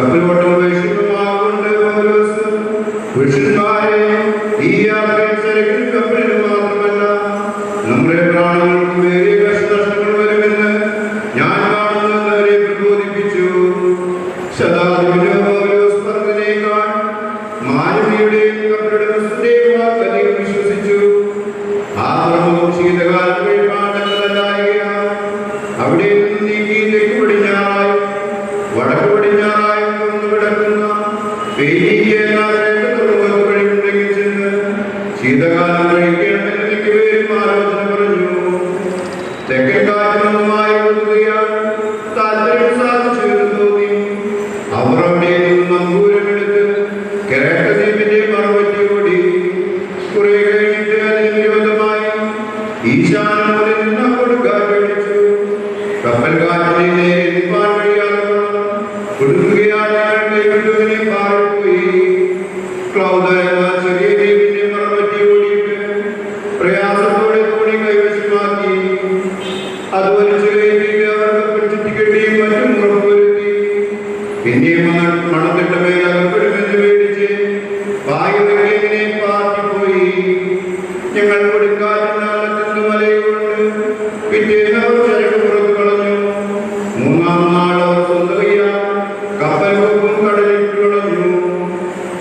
കപ്പലോട്ടം വൈഷ്ണവമാകൊണ്ട് പൗലോസ് പുരുഷന്മാരെ ഈ യാത്രയിൽ ചരക്കിൽ കപ്പലിന് മാത്രമല്ല നമ്മുടെ പ്രാണങ്ങൾക്ക് വേറെ കഷ്ടനഷ്ടങ്ങൾ വരുമെന്ന് ഞാൻ കാണുന്നവരെ പ്രബോധിപ്പിച്ചു. ശതാധിപന്റെ പൗലോസ് പറഞ്ഞതിനേക്കാൾ മാനവിയുടെയും കപ്പലുടെ ക്രിസ്തുവിന്റെയും വാക്കധികം വിശ്വസിച്ചു. ആ തുറമുഖം ശീതകാലം കഴിപ്പാണ്ടല്ലായകയാൽ അവിടെ നിന്ന് നീക്കി തെക്ക് പടിഞ്ഞാറായും വടക്ക് പടിഞ്ഞാറായും തുറന്നു കിടക്കുന്ന ഫെനീക്യ എന്ന തുറമുഖത്ത് വഴിയുണ്ടെങ്കിൽ ചെന്ന് ശീതകാലം കഴിക്കണമെന്ന് മിക്കപേരും ആലോചന പറഞ്ഞു. തെക്കൻ കാറ്റിനൊന്നുമായി ഒതുകയാൽ താല്പര്യം സാധിച്ചു എന്ന് തോന്നി. അവർ അവിടെ നിന്ന് നങ്കൂരമെടുത്ത് കെരേത്ത ദ്വീപിന്റെ മറുപറ്റി ഓടി. കുറെ കഴിഞ്ഞിട്ട് അതിന് വിരോധമായി ഈശാനമൂലം നിന്ന് അങ്ങോട്ട് കാറ്റടിച്ചു. കപ്പൽ കാറ്റിനെ നേരെ എത്തിപ്പാൻ കഴിയാതെ കൊടുക്കുകയാണ്. കൈവിട്ടുവിനെ പാറിപ്പോയി. ക്ലൗദ എന്ന ചെറിയ ദ്വീപിന്റെ മറുപറ്റി ഓടിയിട്ട് പ്രയാസത്തോടെ തോണി കൈവശമാക്കി. അത് വലിച്ചു കയറ്റിയിട്ട് അവർ കപ്പൽ ചുറ്റിക്കെട്ടിയും മറ്റും ഉറപ്പുവരുത്തി. പിന്നെയും മണത്തിട്ടമേൽ അകപ്പെടുമെന്ന് മേടിച്ച് വായുവിനെ പാർട്ടിപ്പോയി. ഞങ്ങൾ കൊടുക്കാറ്റിനാളെന്ന് മലയുകൊണ്ട് പിറ്റേന്ന് അവർ ചരക്ക് പുറത്തു കളഞ്ഞു. മൂന്നാം നാൾ അവർ സ്വന്തം കയ്യാൽ കപ്പൽ കൊക്കും കടലിൽ കളഞ്ഞു.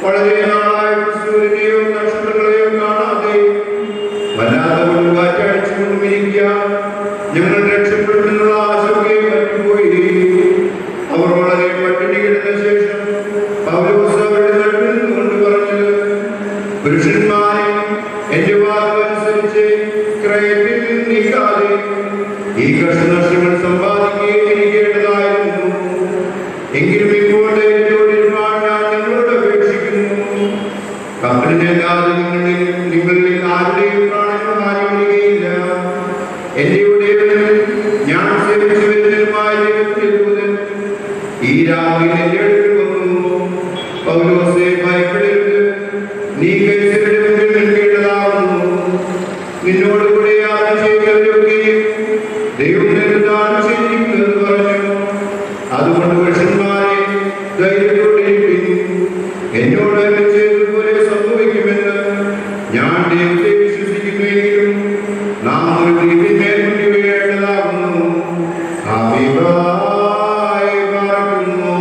വളരെ നാളായി സൂര്യനെയോ നക്ഷത്രങ്ങളെയോ കാണാതെ വല്ലാത്ത കൊടുങ്കാറ്റ് അടിച്ചുകൊണ്ടുമിരിക്കുക. ഞങ്ങൾ രക്ഷപ്പെടുന്നുള്ള ആശങ്കയെ പറ്റിപ്പോയി. അവർ വളരെ പട്ടിണി കിടന്ന ശേഷം പൗലോസ് അവരുടെ നടുവിൽ നിന്നുകൊണ്ട് പറഞ്ഞത്, പുരുഷന്മാരെ, എന്റെ വാക്കനുസരിച്ച് ക്രയത്തിൽ നീക്കാതെ ഈ കഷ്ടനഷ്ടങ്ങൾ സമ്പാദിക്കുകയും ഇരിക്കേണ്ടതായിരുന്നു. എങ്കിലും ഇപ്പോൾ ധൈര്യത്തോടിരുവാൻ ഞാൻ നിങ്ങളോട് അപേക്ഷിക്കുന്നു. കപ്പലിനല്ലാതെ നിങ്ങളിൽ ആരുടെയും പ്രാണങ്ങൾ ഹാനി വരികയില്ല. എന്റെ ഉടയവനും ഞാൻ സേവിച്ചു വരുന്നതുമായ ദൈവത്തിന്റെ ദൂതൻ ഈ രാത്രിയിൽ എന്റെ അടുക്കൽ വന്നു. പൗലോസേ, ഭയപ്പെടരുത്. നീ കൈസരുടെ മുമ്പിൽ നിൽക്കേണ്ടതാവുന്നു. നിന്നോടുകൂടെ യാത്ര ചെയ്യുന്നവരൊക്കെയും ദൈവം നിന്നതാണ് ചെയ്തിരിക്കുന്നതെന്ന് പറഞ്ഞു. അതുകൊണ്ട് പുരുഷന്മാരെ, ധൈര്യത്തോടെയിരിപ്പിൻ. എന്നോട് അരുളി ചെയ്തതുപോലെ സംഭവിക്കുമെന്ന് ഞാൻ ദൈവത്തെ വിശ്വസിക്കുന്നുവെങ്കിലും നാം ഒരു ദ്വീപിന്മേൽ മുന്നിൽ വീഴേണ്ടതാകുന്നു. ഹബീബായി പാർക്കുന്നു.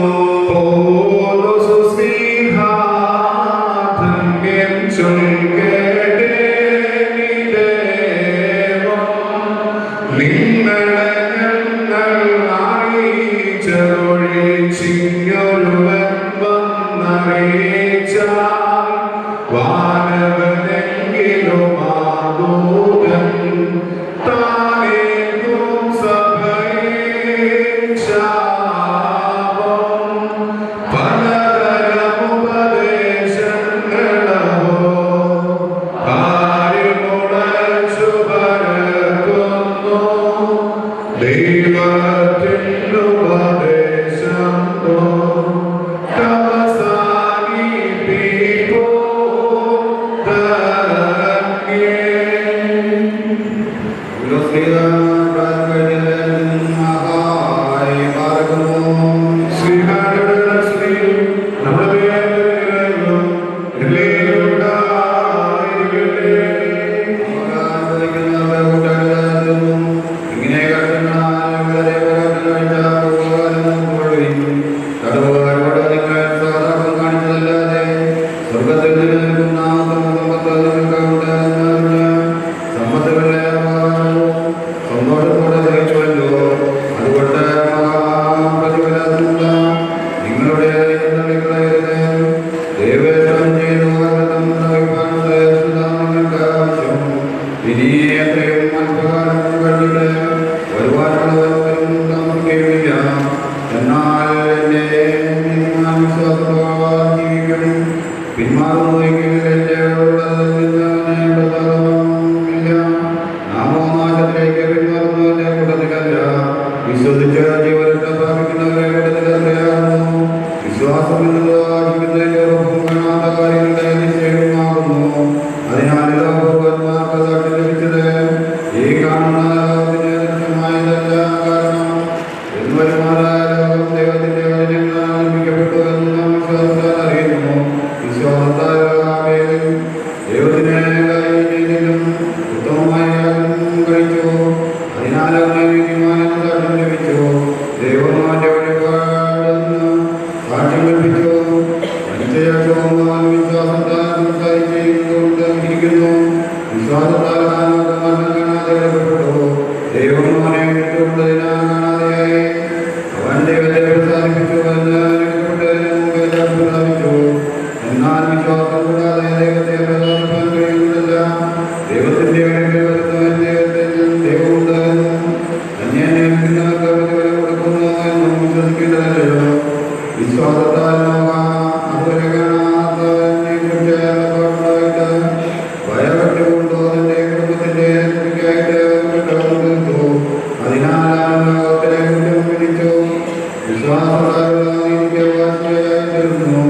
വിശ്വസിക്കേണ്ടതല്ലോ. വിശ്വാസത്താൽ അതുവരെ കാണാത്തതിനെക്കുറിച്ച് ഭയപ്പെട്ടുകൊണ്ടോ തന്റെ കുടുംബത്തിന്റെ നന്മയ്ക്കായിട്ട് തീർത്തു. അതിനാലാണ് ലോകത്തിലെ കുറ്റം പിടിച്ചു. വിശ്വാസത്താലുള്ള നീതിക്ക് അവകാശിയായി തീർന്നു.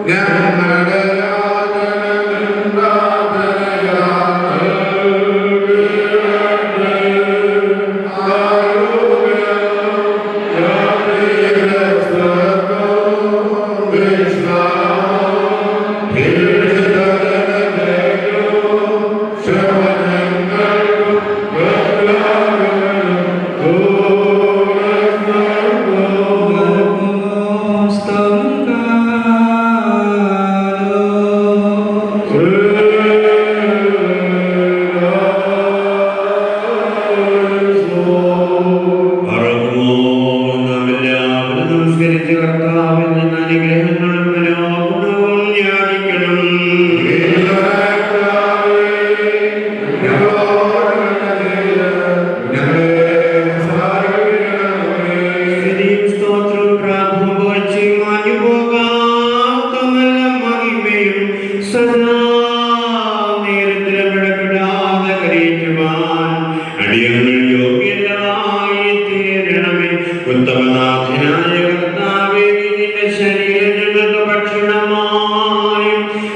Yeah.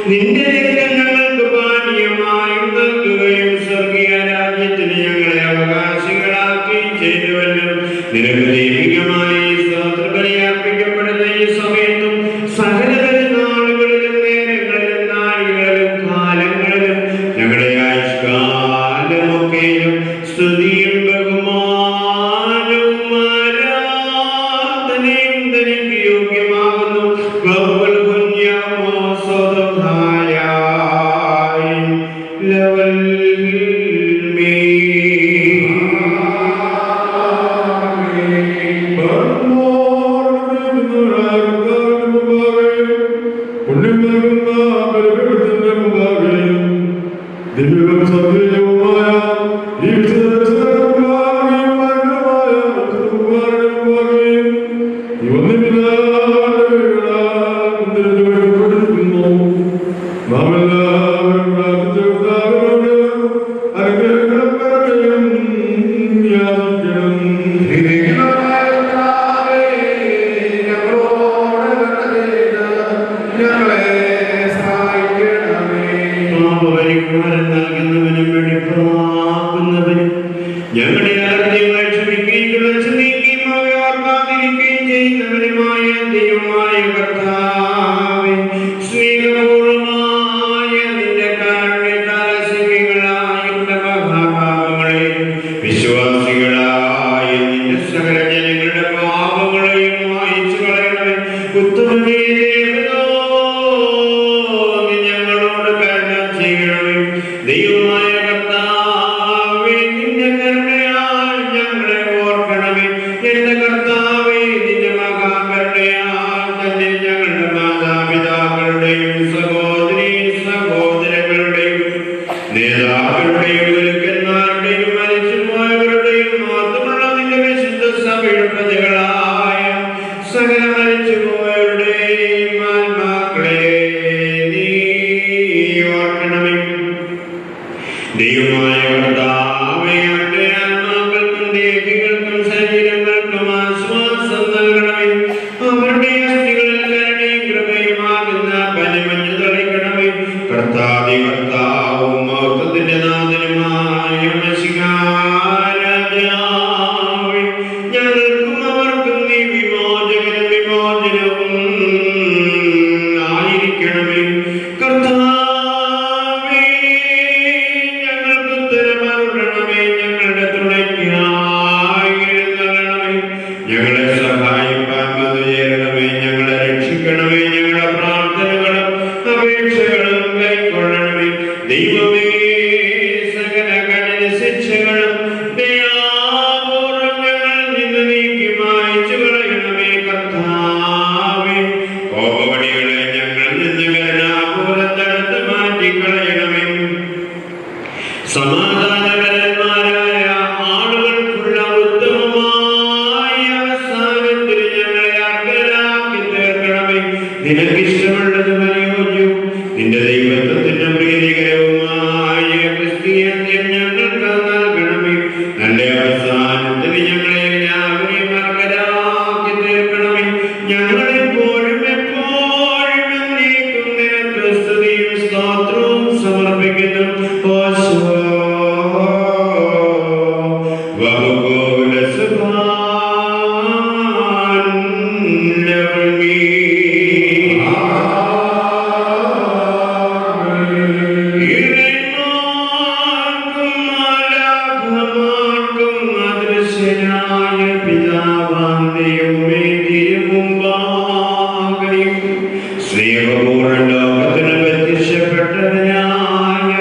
നിന്റെ രക്തം ഞങ്ങൾക്ക് പാനീയമായും നൽകുകയും സ്വർഗീയ രാജ്യത്തിന് ഞങ്ങളെ അവകാശികളാക്കുകയും ചെയ്തുവല്ലോ. നിനക്ക് ദൈവികമായി സ്തോത്രബലി അർപ്പിക്കപ്പെടുന്ന ഈ സമയത്തും സകല പെരുന്നാളുകളിലും നേരങ്ങളിലും നാഴികളിലും കാലങ്ങളിലും ഞങ്ങളുടെ ആയുഷ്കാലമൊക്കെയും സ്തുതിയും ബഹുമാനവും ആരാധനയും തനിക്ക് യോഗ്യമാകുന്നു. ബഹുൽ പുണ്യമോ സ്വതഹായായി ലവൽ ഞങ്ങളുടെ അകൃത്യങ്ങളെ ക്ഷമിക്കുകയും തുടച്ചു നീക്കുകയും അവയെ ഓർക്കാതിരിക്കുകയും ചെയ്യുന്നവനുമായ ദൈവമായ കർത്താവേ, സ്നേഹപൂർവമായ നിന്റെ കാരുണ്യത്താൽ അസംഖ്യങ്ങളായുള്ള മഹാപാപങ്ങളെയും വിശ്വാസികളായ നിന്റെ സകല ജനങ്ങളുടെ പാപങ്ങളെയും മായിച്ചു കളയണമേ. ഉത്തമനേ ദേവനോട് ഞങ്ങളോട് കരുണ ചെയ്യണമേ. ദൈവമായ കർത്താവേ, നിന്റെ കരുണയാൽ ഞങ്ങളെ ഓർക്കണമേ. എന്റെ കർത്താവേ, നിന്റെ മഹാകരുണയാൽ തന്നെ ഞങ്ങളുടെ മാതാപിതാക്കളുടെയും സഹോദരീ സഹോദരങ്ങളുടെയും നേതാക്കളുടെയും ഗുരുക്കന്മാരുടെയും മരിച്ചുപോയവരുടെയും മാത്രമുള്ള നിന്റെ വിശുദ്ധ സഭയുടെ പ്രജകളായ സകല മരിച്ചുപോയവരുടെയും ആത്മാക്കളെ നീ ഓർക്കണമേ. ദൈവമായ കർത്താവേ, അവരുടെ ആത്മാക്കൾക്കും ദേഹികൾക്കും ശരീരങ്ങൾക്കും ആശ്വാസം നൽകണമേ. അവരുടെ അസ്ഥികളിൽ കരുണയും കൃപയുമാകുന്ന പനിമഞ്ഞ് തളിക്കണമേ. കർത്താവേ, കർത്താവും മഹത്വത്തിന്റെ നാഥനുമായ മിശിഹാരാജാവേ, ഞങ്ങൾക്കും അവർക്കും നീ വിമോചകനും വിമോചനവും ആയിരിക്കണമേ. കർത്താവേ, ഞങ്ങൾക്ക് ഉത്തരമരുളണമേ. ഞങ്ങളുടെ തുണയ്ക്കായി എഴുന്നള്ളണമേ. ഞങ്ങളെ സഹായിപ്പാൻ വന്നുചേരണമേ. ഞങ്ങളെ രക്ഷിക്കണമേ. ഞങ്ങളുടെ പ്രാർത്ഥനകളും അപേക്ഷകളും കൈക്കൊള്ളണമേ. ദൈവമേ, സകല കഠിന ശിക്ഷകളും ദയാപൂർവ്വം ഞങ്ങളിൽ നിന്ന് നീക്കി മായ്ച്ചു കളയണമേ. കർത്താവേ, കോപവടികളെ ഞങ്ങളിൽ നിന്ന് കരുണാപൂർവ്വം തടുത്ത് മാറ്റിക്കളയണമേ. സമാധാനപരന്മാരായ ആളുകൾക്കുള്ള ഉത്തമമായ അവസാനത്തിന് ഞങ്ങളെ അർഹരാക്കി തീർക്കണമേ. നിനക്കിഷ്ടമുള്ളതും അനുയോജ്യവും നിന്റെ ദൈവത്വത്തിന് പ്രീതികരവുമായ ക്രിസ്തീയത്വം ഞങ്ങൾക്ക് നൽകണമേ. നല്ല അവസാനത്തിന് ഞങ്ങളെ എല്ലാവരെയും അർഹരാക്കി തീർക്കണമേ. ഞങ്ങളെപ്പോഴും എപ്പോഴും എന്നേക്കും നിനക്ക് സ്തുതിയും സ്തോത്രവും സമർപ്പിക്കുന്നു. സ്നേഹപൂർണ്ണ ലോകത്തിന് പ്രത്യക്ഷപ്പെട്ടവനായ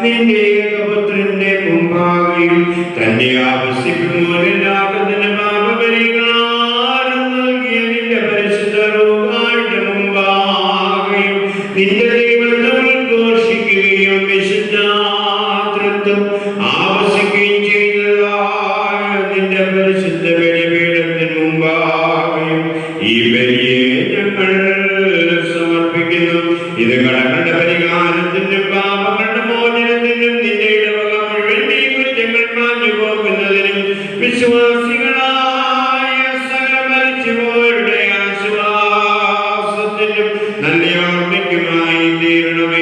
നിന്റെ ഏകപുത്രന്റെ മുമ്പാകെയും തന്നെ ആവശ്യപ്പെടുന്നവരെല്ലാകത്തിന് പാപപരിഹാരം നൽകിയ നിന്റെ പരിശുദ്ധ റൂഹായുടെ മുമ്പാകെയും നിന്റെ ദൈവത്വം ഉദ്ഘോഷിക്കുകയും വിശുദ്ധാതൃത്വം ആവശ്യിക്കുകയും ചെയ്തതായ നിന്റെ പരിശുദ്ധ ബലിപീഠത്തിന് മുമ്പാകെയും ഈ ബലിയെ ഞങ്ങൾ സമർപ്പിക്കുന്നു. ഇത് കടങ്ങളുടെ പരിഹാരത്തിനും പാപങ്ങളുടെ മോചനത്തിനും നിന്റെ ഇടവക മുഴുവൻ ഈ കുറ്റങ്ങൾ മാഞ്ഞു പോകുന്നതിനും വിശ്വാസികളായ സകല മരിച്ചുപോയവരുടെ ആശ്വാസത്തിനും നല്ല ഓർമ്മയ്ക്കുമായി തീരണമേ.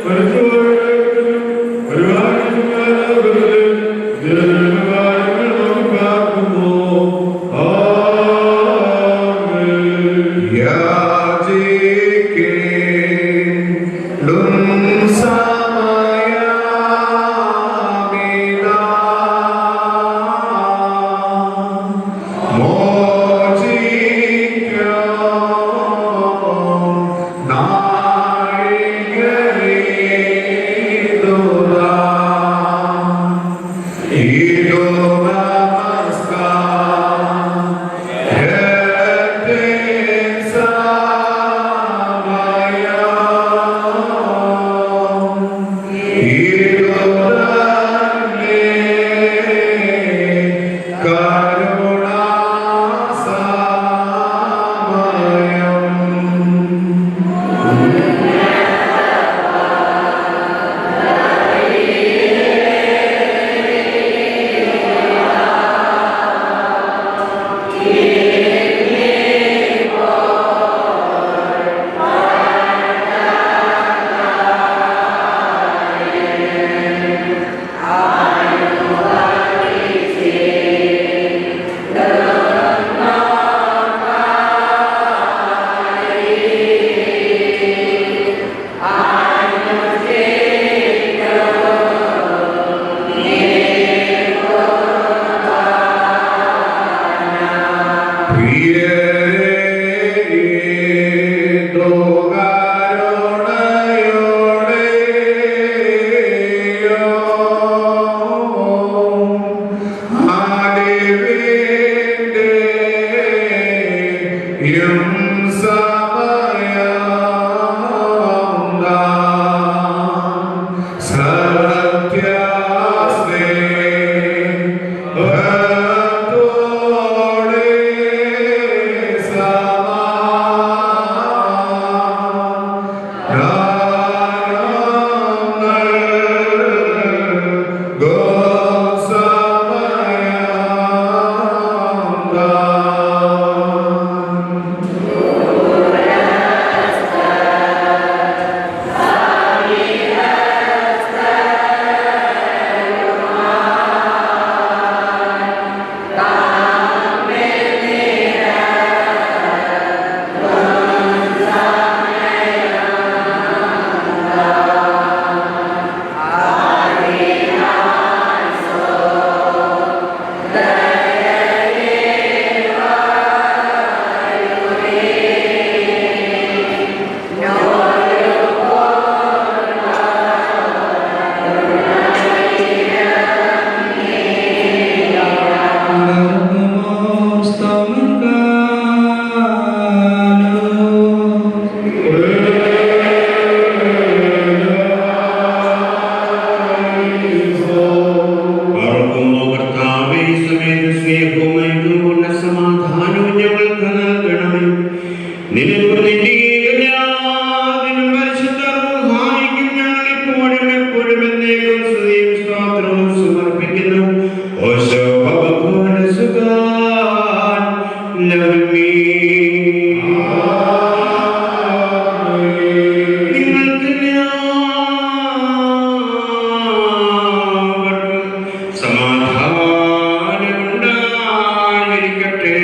Thank you. എന്നേക്കും സ്തുതിയും സ്തോത്രവും സമർപ്പിക്കുന്നു. ഓശോ ഭഗവാൻ സുഖാൻ ലവ്മീ. നിങ്ങൾക്ക് സമാധാനമുണ്ടായിരിക്കട്ടെ.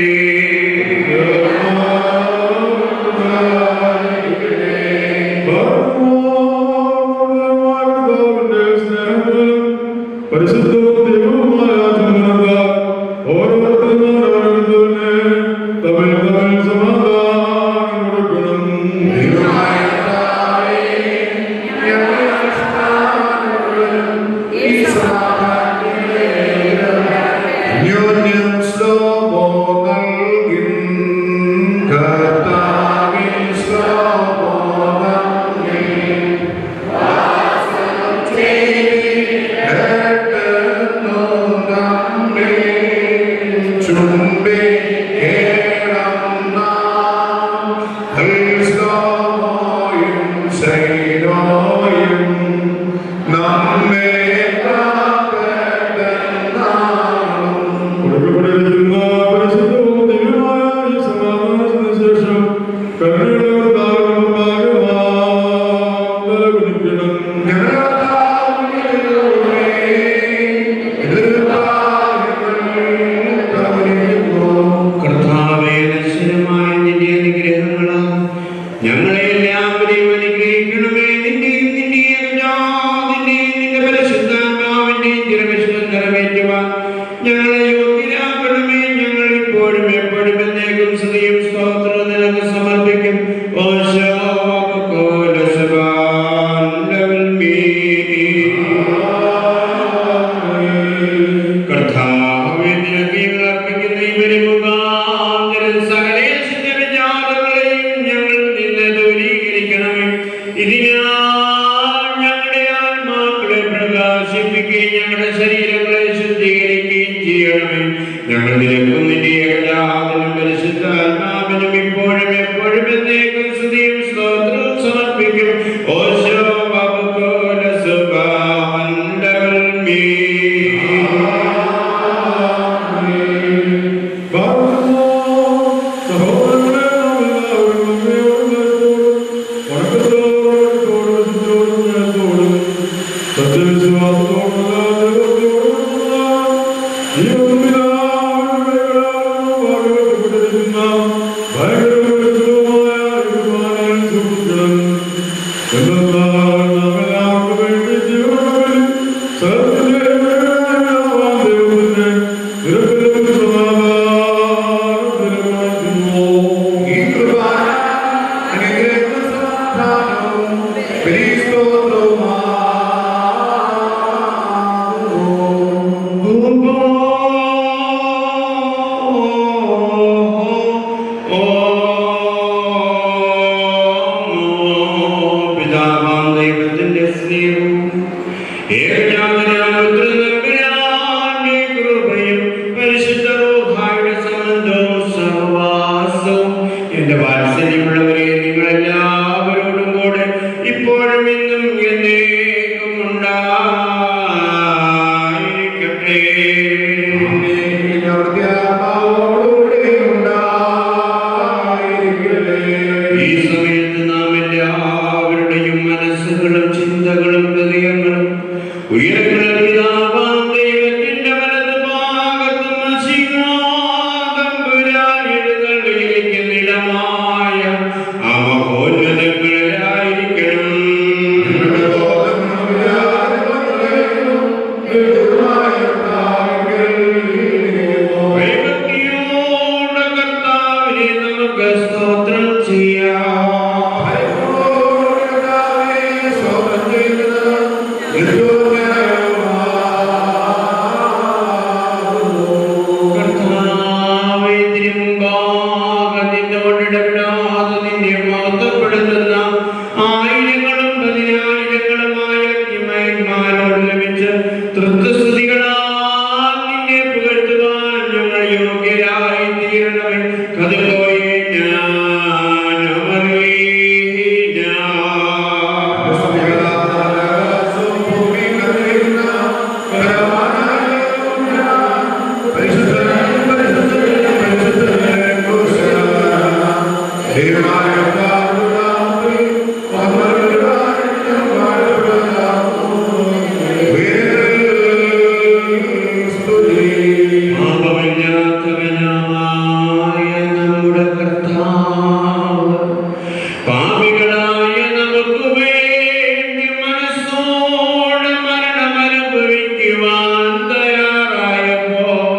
സ്വീകരിക്കുവാൻ തയ്യാറായപ്പോൾ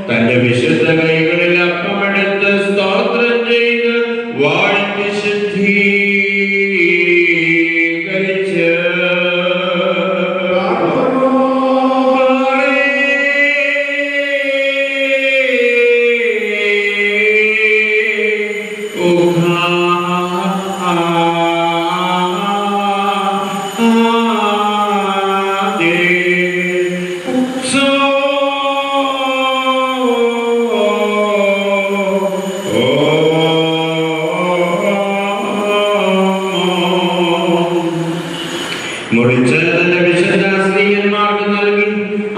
തന്റെ വിശുദ്ധ കൈകളിൽ അപ്പമെടുത്ത് സ്തോത്രം ചെയ്ത് വാഴ്ത്തി ശുദ്ധീകരിച്ച് മുറിച്ച് തന്റെ വിശുദ്ധ സ്ത്രീയന്മാർക്ക് നൽകി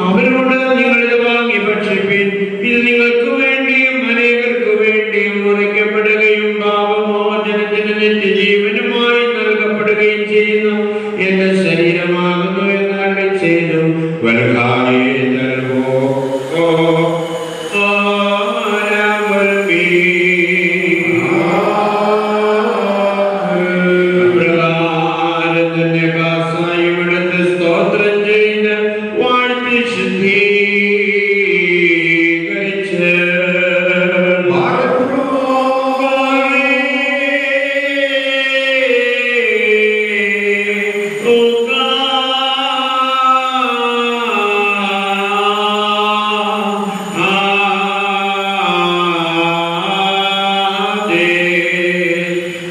അവരോട് നിങ്ങൾ ഇത് വാങ്ങി ഭക്ഷിപ്പിൻ. ഇത് നിങ്ങൾക്ക് വേണ്ടിയും അനേകർക്ക് വേണ്ടിയും മുറിക്കപ്പെടുകയും പാപമോചനത്തിന് നിത്യജീവനുമായി നൽകപ്പെടുകയും ചെയ്യുന്ന എന്റെ ശരീരമാകുന്നു എന്ന് അരുളി ചെയ്തു.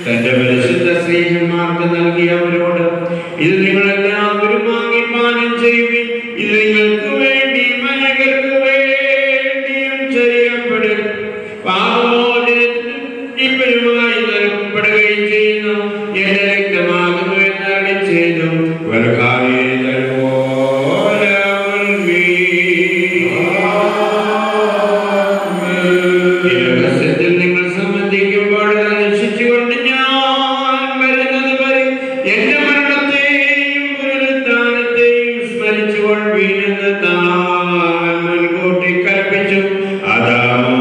തന്റെ പരിശുദ്ധ സ്ത്രീയന്മാർക്ക് നൽകിയവരോട് ഇത് നിങ്ങളെല്ലാവരും വാങ്ങി പാനം ചെയ്യുവിൻ. ഇത് നിങ്ങൾക്ക് വേണ്ടിയും അനേകർക്ക് വേണ്ടിയും ചെയ്യപ്പെടും പാപമോചനത്തിന് ജീവനുമായി നൽകപ്പെടുകയും ചെയ്യുന്ന എന്റെ രക്തമാകുന്നു എന്ന് അരുളി ചെയ്തു. നിങ്ങൾ സംബന്ധിക്കുമ്പോൾ രക്ഷിച്ചുകൊണ്ട് ഞാൻ വരുന്നത് വരെ എന്റെ മരണത്തെയും പുനരുത്ഥാനത്തെയും സ്മരിച്ചുകൊള്ളുവീനെന്ന് താൻ മുൻകൂട്ടി കൽപ്പിച്ചു. അതാമോ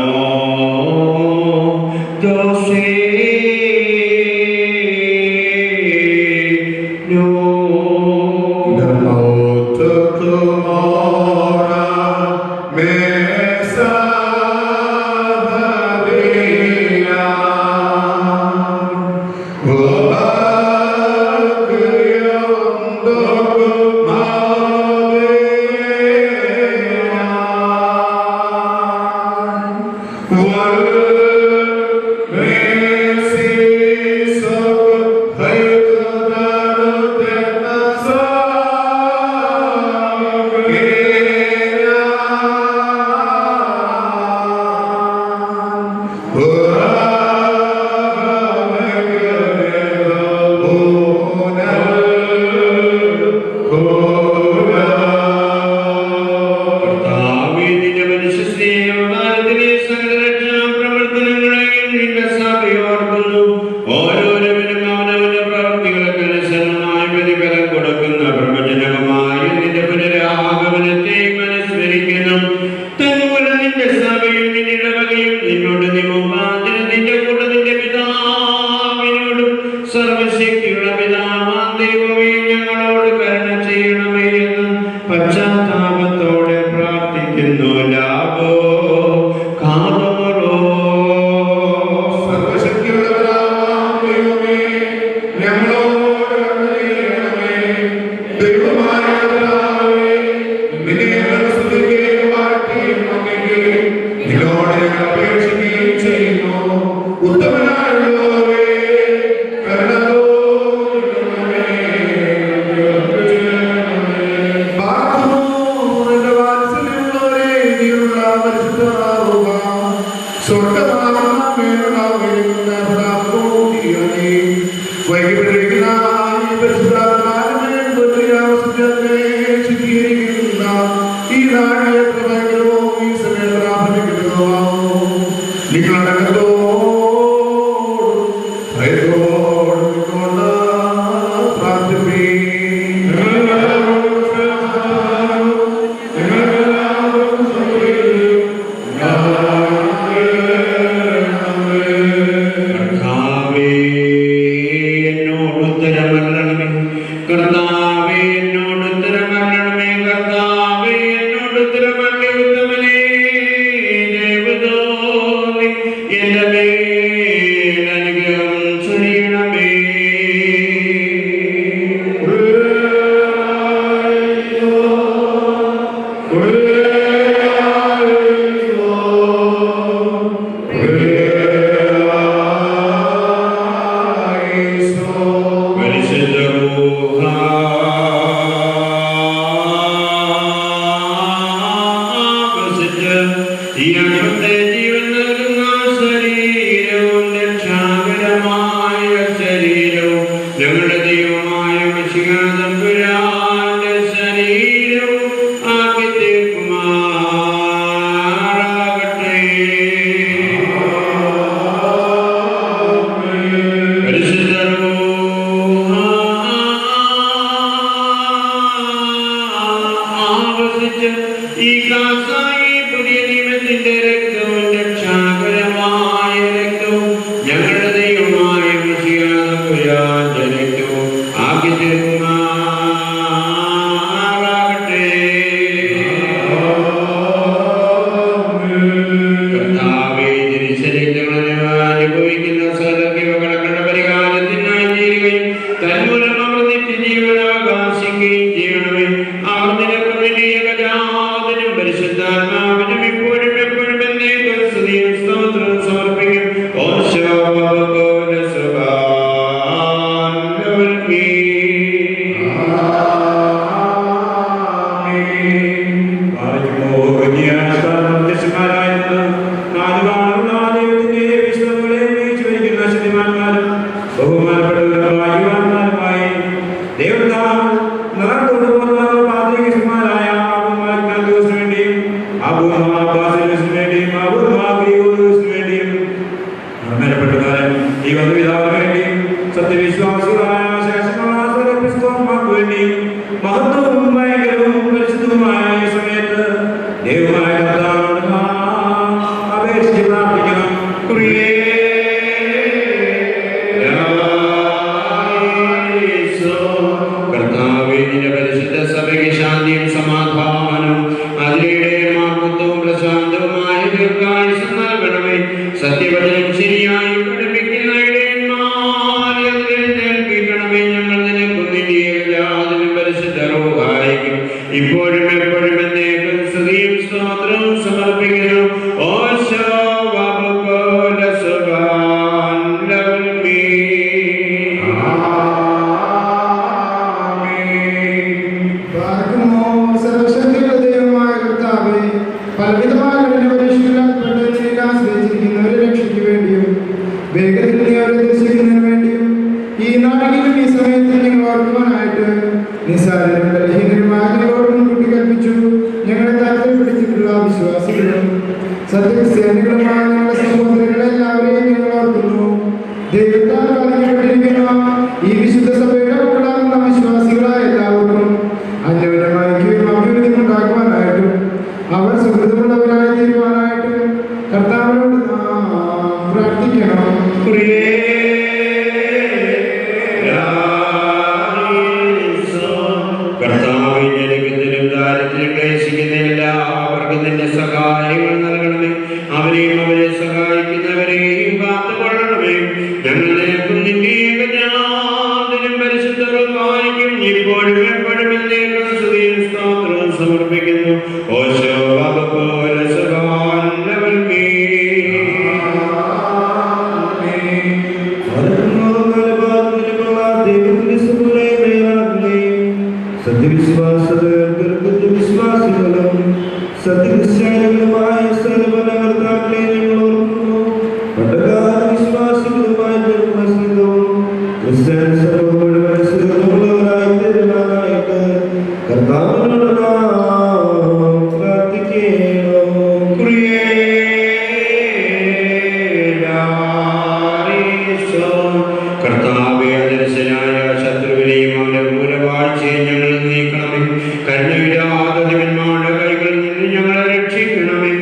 ഓരോരുവനും അവനവന്റെ പ്രവൃത്തികൾക്ക് അനുസരണമായ പ്രതിഫലം കൊടുക്കുന്ന പ്രവചനകമായ നിന്റെ പുനരാഗമനത്തെയും അനുസ്മരിക്കുന്നു. തന്മൂലം നിന്റെ സഭയും നിന്റെ ഇടവകയും നിന്നോട് നിമുഖാന്തരം നിന്റെ കൂടെ നിന്റെ പിതാവിനോടും സർവശക്തിയുള്ള പിതാവാം ദൈവമേ ഞങ്ങളോട് കരുണ ചെയ്യണമേ എന്ന് പശ്ചാത്താപത്തോടെ പ്രാർത്ഥിക്കുന്നു. ലാഭോ കാതമറോ വൈകിട്ട് ആശ്വസിച്ച് ഈ കാസായി പുതിയ നിയമത്തിന്റെ രക്തവും രക്ഷാകരമായ രക്തവും ഞങ്ങളുടെ ദൈവമായ മിശിഹായുടെ രക്തവും ആക്കി തീർക്കുമാറാകട്ടെ. കർത്താവേ, തിരുശരീരങ്ങൾ അനുഭവിക്കുന്ന സകലങ്ങളുടെ പരിഹാരത്തിനായി തീരുകയും തന്മൂലം അവർ നിത്യജീവൻ അവകാശിക്കുകയും ചെയ്യണമേ. അവർ നിനക്കും നിന്റെ ഏകജാതനും പരിശുദ്ധാത്മാവിനും ഇപ്പോഴും എപ്പോഴും എന്നേക്കും സ്തുതിയും സ്തോത്രവും സമർപ്പിക്കും. ഓശോ സത്യവിശ്വാസികളായ ശേഷമാർക്ക് വേണ്ടിയും മഹത്വവും ഭയങ്കരവും പരിശുദ്ധവുമായ ഈ സമയത്ത് ദൈവമായ കർത്താവിനോട് നാം അപേക്ഷിച്ച് പ്രാർത്ഥിക്കണം. കർത്താവേ, നിന്റെ പരിശുദ്ധ സഭയ്ക്ക് ശാന്തിയും സമാധാനവും അതിലൂടെ മാർഗത്വവും പ്രശാന്തവുമായ ദീർഘായുസ്സും നൽകണമേ. സത്യവചനം ശരിയായി പഠിപ്പിക്കുന്ന ഇടയന്മാരെ എഴുന്നേൽപ്പിക്കണമേ. ഞങ്ങൾ നിനക്കും നിന്റെ ഏകജാതനും പരിശുദ്ധ റൂഹായിക്കും ഇപ്പോഴും എപ്പോഴും എന്നേക്കും സ്തുതിയും സ്തോത്രവും സമർപ്പിക്കുന്നു. ഓശോ വബുകോല സുബാൻ ലവൽമീ. സർവശക്തിയുള്ള ദൈവമായ കർത്താവേ, പലവിധമായ പരീക്ഷകളാൽപ്പെട്ടതിനെ ആശ്രയിച്ചിരിക്കുന്നവരെ രക്ഷയ്ക്ക് വേണ്ടിയും വേഗത്തിൽ നീ അവരെ ദർശിക്കുന്നതിന് വേണ്ടിയും ഈ നാടിലും ഈ സമയത്ത് ഞങ്ങൾ ഓർക്കുവാനായിട്ട് നിസ്സാരരും ബലഹീനരും ആജ്ഞകളോട് മുൻകൂട്ടി കൽപ്പിച്ചു. ഞങ്ങളെ താല്പര്യപ്പെടുത്തിയിട്ടുള്ള വിശ്വാസികളും സത്യക്രിസ്ത്യാനികളുമായ ഞങ്ങളുടെ സഹോദരങ്ങളെല്ലാവരെയും ഞങ്ങൾ ഓർക്കുന്നു. ദൈവത്താൽ പറഞ്ഞപ്പെട്ടിരിക്കുന്ന ഈ വിശുദ്ധ സഭയുടെ മക്കളാകുന്ന വിശ്വാസികളായ എല്ലാവർക്കും അന്യോന്യമായ അഭിവൃദ്ധി ഉണ്ടാക്കുവാനായിട്ടും അവർ സുഹൃത്തുള്ളവരായി തീരുവാനായിട്ടും കർത്താവിനോട് പ്രാർത്ഥിക്കണം. കർത്താവേ, ഞെരുക്കത്തിലും ദാരിദ്ര്യത്തിലും ക്ലേശിക്കുന്ന എല്ലാവർക്കും നിന്റെ സഹായങ്ങൾ നൽകണമേ. അവരെയും അവരെ സഹായിക്കുന്നവരെയും കാത്തുകൊള്ളണമേ. ഞങ്ങൾ നിനക്കും നിന്റെ ഏകജാതനും പരിശുദ്ധ റൂഹായിക്കും ഇപ്പോഴും എപ്പോഴും എന്നേക്കും സ്തുതിയും സ്തോത്രവും സമർപ്പിക്കുന്നു. ഓശോ വബുകോല സുബാൻ ലവൽമീ. സത്യക്രിസ്ത്യാനികളുമായ സർവ്വനകർത്താക്കളെ ഞങ്ങൾ ഓർക്കുന്നു. പട്ടക്കാല വിശ്വാസികളുമായ ക്രിസ്ത്യൻ സർവ്വ മനസ്സിലുള്ളവരായി തീരുവാനായിട്ട് കർത്താവിനോട് നാം പ്രാർത്ഥിക്കണം. കർത്താവേ, അദർശനായ ശത്രുവിനെയും അവന്റെ മൂലവാഴ്ചയെ ഞങ്ങൾ നീക്കണമേ. കരുണയില്ലാത്ത ദിവന്മാരുടെ കൈകളിൽ നിന്ന് ഞങ്ങളെ രക്ഷിക്കണമേ.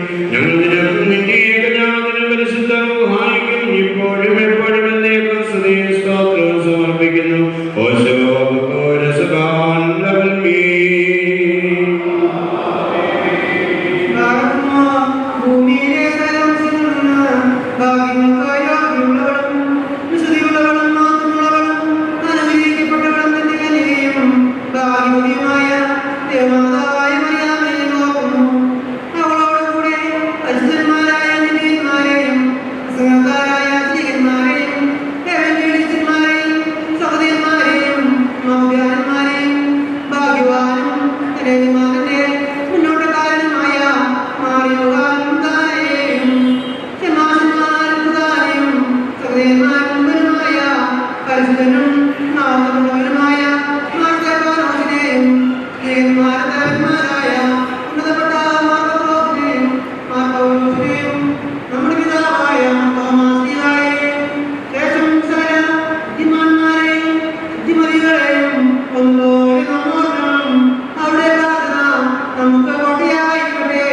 നമുക്ക് കോട്ടയായിക്കട്ടെ.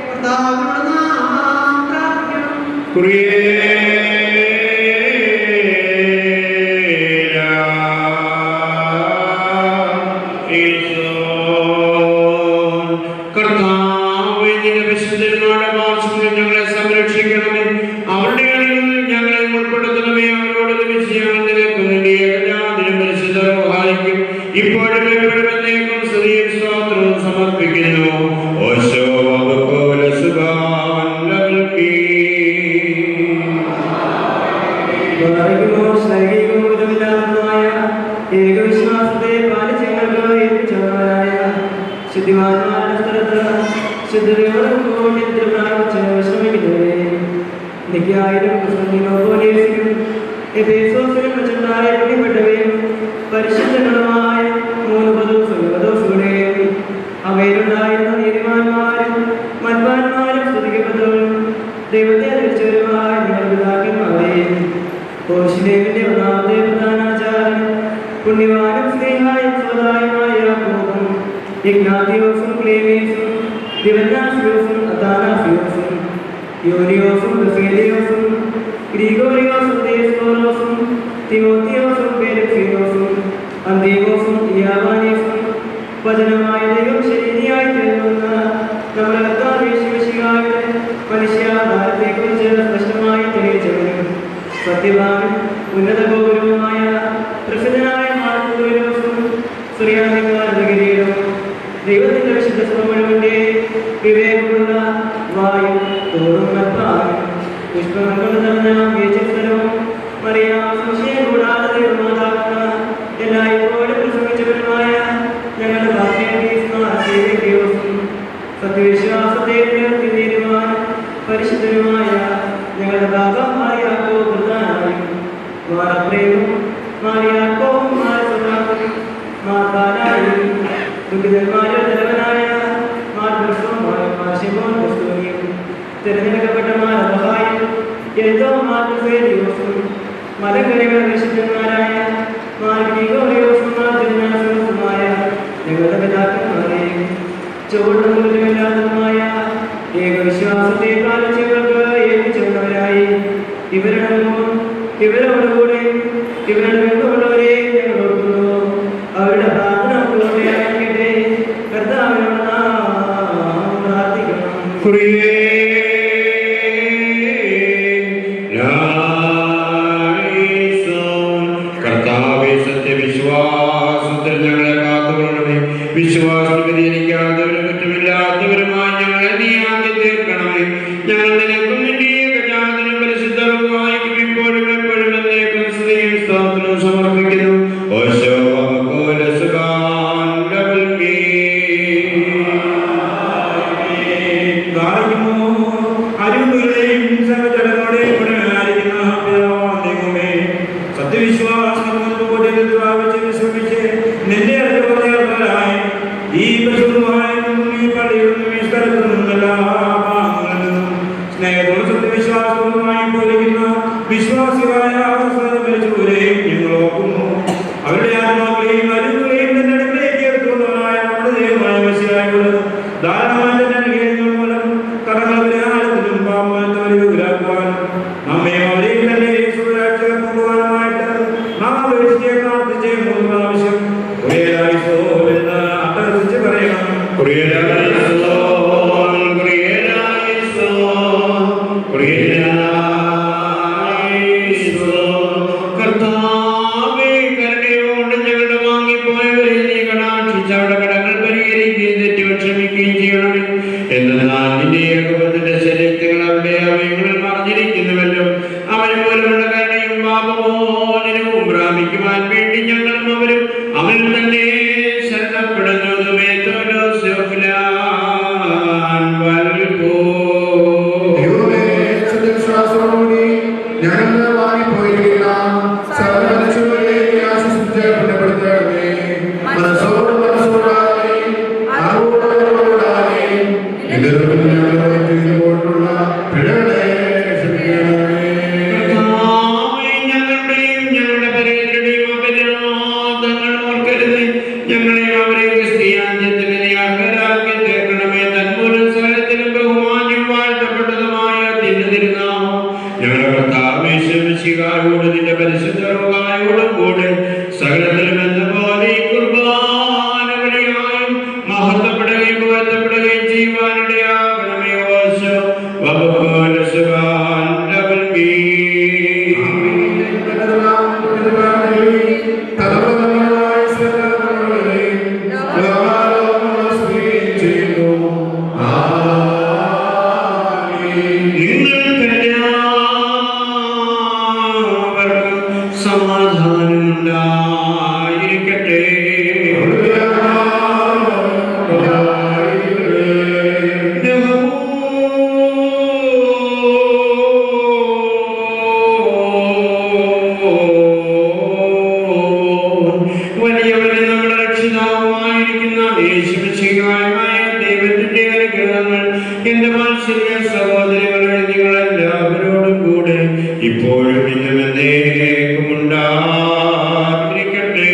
കർത്താവിനോട് നാം പ്രാർത്ഥിക്കണം. ഞങ്ങളെ സംരക്ഷിക്കണമേ. അവരുടെ അണികളിൽ ഞങ്ങളെ ഉൾപ്പെടുത്തണമേ. അവരോട് ലഭിച്ചാൽ നിനക്കും നിന്റെ ഏകജാതനും പരിശുദ്ധ റൂഹായിക്കും ഇപ്പോഴും എപ്പോഴും എന്നേക്കും സ്തുതിയും സ്തോത്രവും സമർപ്പിക്കുന്നു. ഓശോ വബുക്കോല സുബാൻ ലബൽകീ. ഏകവിശ്വാസത്തെ പാലിച്ചങ്ങൾക്ക് ഏൽപ്പിച്ചവരായ ശുദ്ധിമാന്മാരുടെ സ്ഥലത്ത് ശുദ്ധതയോടും കോണ്യത്തിൽ പ്രാപിച്ച് ശ്രമിക്കുന്നവരെ നിത്യായാലും ക്രിസ്തുവിനും എഫേസോസിനും വെച്ചുണ്ടായ പ്രിയപ്പെട്ടവയും പരിശുദ്ധങ്ങളുമായ 3 പദോസുകളെയും അവയിലുണ്ടായിരുന്ന നീതിമാന്മാരും മന്മാന്മാരും സ്തുതിക്കപ്പെട്ടവരും ദൈവത്തെ ധരിച്ചവരുമായ നിങ്ങളുടെ പിതാക്കന്മാരെയും കോശിലേവിന്റെ ഒന്നാമത്തെ പ്രധാനാചാര്യൻ പുണ്യവാനും സ്നേഹായും സ്വതായുമായ യാക്കോബും ഇഗ്നാത്തിയോസും ക്ലേമീസും ദിവന്നാസിയോസും അതാനാസിയോസും യോനിയോസും ബസേലിയോസും ഗ്രിഗോറിയോസും ദേസ്തോലോസും തിമോത്തിയോസും ഫെലിക്സിയോസും അന്തീമോസും ഇയാവാനീസും വചനമായ ദൈവം ശരീരയായി തീർന്നുവെന്ന നമ്മുടെ കർത്താവ് യേശുമിശിഹായുടെ മനുഷ്യാധാരത്തെക്കുറിച്ച് സ്പഷ്ടമായി തെളിയിച്ചവനും സത്യവാനും ഉന്നത ഗോപുരവുമായ പ്രസിദ്ധനായ മാർക്കോസും സുറിയാനിക്കാരുടെ കിരീടവും ദൈവത്തിന്റെ വിശുദ്ധ സമൂഹത്തിന്റെ വിവേകമുള്ള വായു തോറും നട്ടാലും പുഷ്പങ്ങൾ കൊണ്ട് നിറഞ്ഞ സ്ഥലവും മറിയാം സംശയം കൂടാതെ ദൈവമാതാക്കുന്ന എല്ലായ്പ്പോഴും പ്രസംഗിച്ചവരുമായ ഞങ്ങളുടെ ഭാഗ്യവും സത്യവിശ്വാസത്തെ നിലനിർത്തി തീരുമാനം പരിശുദ്ധനുമായ ഞങ്ങളുടെ ഭാഗമായ പ്രധാനമായും മാറപ്രേമവും മാറിയാക്കവും മാറസമാക്കും മാതാനായും ദുരിതന്മാരുടെ തലവനായ തിരഞ്ഞെടുക്കപ്പെട്ട മാറബഹായും എന്തോ മാർഗസേലിയോസും മലങ്കരകളുടെ വിശുദ്ധന്മാരായ മാർഗീകോറിയോസും മാർഗനാസോസുമായ ഞങ്ങളുടെ പിതാക്കന്മാരെയും ചുവടുമില്ലാത്തതുമായ ഏകവിശ്വാസത്തെ പാലിച്ചവർക്ക് ഏൽപ്പിച്ചവരായി ഇവരോടുകൂടെ ഇവരുടെ ബന്ധമുള്ളവരെയും ഞങ്ങൾ ഓർക്കുന്നു. അവരുടെ പ്രാർത്ഥന കോട്ടയായിരിക്കട്ടെ. കർത്താവിനോട് നാം പ്രാർത്ഥിക്കണം. കർത്താവേ, സത്യവിശ്വാസത്തിൽ ഞങ്ങളെ കാത്തുകൊള്ളണമേ. വിശ്വാസത്തിൽ വ്യതിചലിക്കാത്തവരും കുറ്റമില്ലാത്തവരുമായി ഞങ്ങളെ നീ ആക്കി തീർക്കണമേ. ഞങ്ങൾ നിനക്കും നിന്റെ ഏകജാതനും പരിശുദ്ധ റൂഹായിക്കും ഇപ്പോഴും എപ്പോഴും എന്നേക്കും സ്തുതിയും സ്തോത്രവും സമർപ്പിക്കുന്നു. ഓശോ വബുക്കോല സുബാൻ ലബൽകീ. വിശ്വാസികളായ മരിച്ചവരെയും ഞങ്ങൾ ഓർക്കുന്നു. അവരുടെ ആത്മാക്കളെയും അരുകളെയും തന്നെ അടുക്കളേക്ക് എടുത്തുകൊണ്ടവനായ നമ്മുടെ ദൈവമായ മെസ്സിഹായോട് ധാരാളമായ തന്നെ അനുഗ്രഹങ്ങൾ മൂലം കടങ്ങളുടെ ആഴത്തിലും പാപമാക്കുവാനും നമ്മെ അവരെയും തന്നെ കൊണ്ടുപോകാനുമായിട്ട് നാം അപേക്ഷിച്ച് പ്രാർത്ഥിച്ച് 3 പ്രാവശ്യം എന്ന് അർത്ഥിച്ച് പറയണം. എന്നാൽ നിന്റെ ഏകോപത്തിന്റെ ശരീരത്തിൽ അവരുടെ അവയവങ്ങളിൽ മറിഞ്ഞിരിക്കുന്നുവല്ലോ. അവന് പോലുള്ള കരുണയും പാപമോചനവും പ്രാപിക്കുവാൻ വേണ്ടി ഞങ്ങളും അവരും അവനിൽ തന്നെ ശരണപ്പെടുന്നു. ഞങ്ങളെ അവരെ ക്രിസ്ത്യാനിത്വത്തിന് അർഹരാക്കി ചെയ്യുവാനിടയാകണമേ. ഓശോ വബുക്കോലസുവാൻ ലബൽഗീ. സമാധാനമുണ്ടായിരിക്കട്ടെ. വലിയവനും നമ്മുടെ രക്ഷിതാവുമായിരിക്കുന്ന യേശുമിശിഹായായ ദൈവത്തിന്റെ അനുഗ്രഹങ്ങൾ എന്റെ വാത്സല്യ സഹോദരങ്ങളെ നിങ്ങളെല്ലാവരോടും കൂടെ ഇപ്പോഴും ഇന്നും എന്നേക്കും ഉണ്ടായിരിക്കട്ടെ.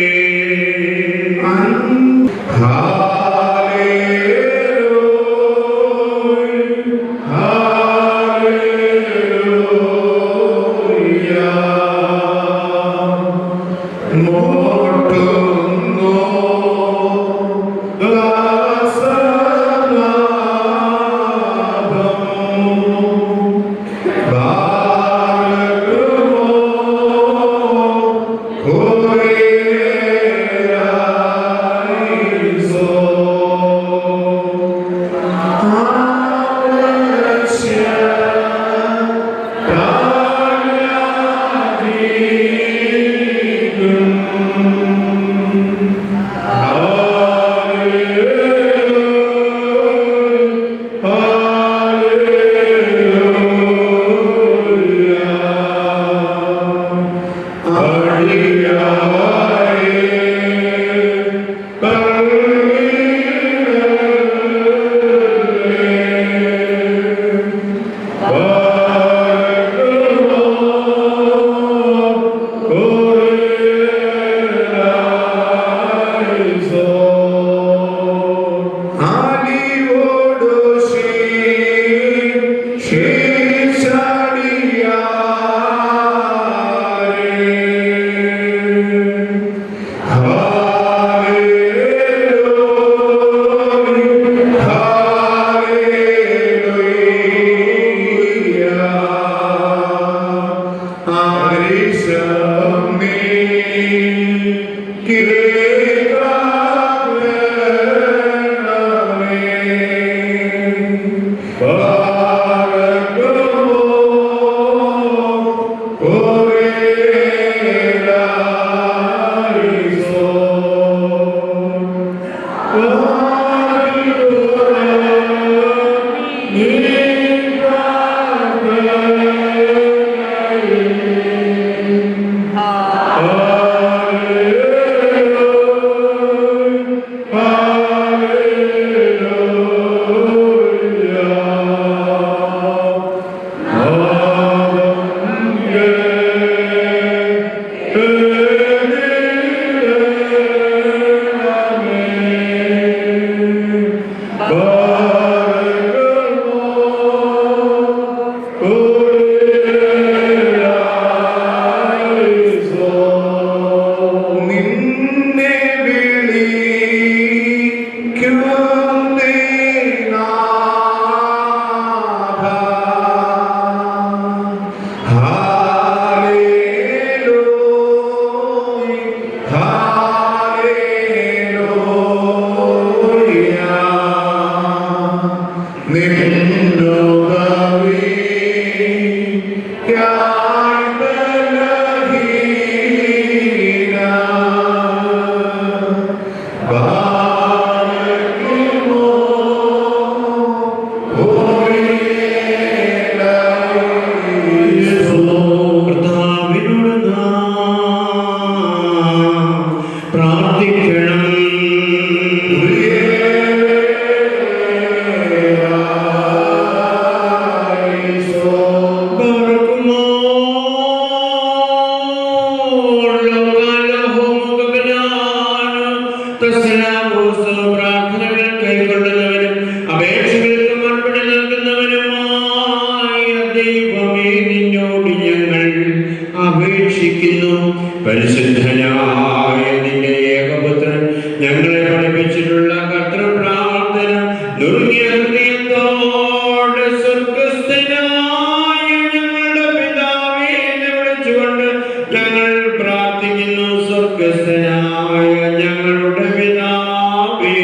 പരിശുദ്ധനായ നിന്റെ ഏകപുത്രൻ ഞങ്ങളെ പഠിപ്പിച്ചിട്ടുള്ള കർത്തൃപ്രാർത്ഥന നുറുങ്ങിയ വിനയത്തോടെ സ്വർഗ്ഗസ്ഥനായ ഞങ്ങളുടെ പിതാവേ എന്ന് വിളിച്ചുകൊണ്ട് ഞങ്ങൾ പ്രാർത്ഥിക്കുന്നു. സ്വർഗ്ഗസ്ഥനായ ഞങ്ങളുടെ പിതാവേ,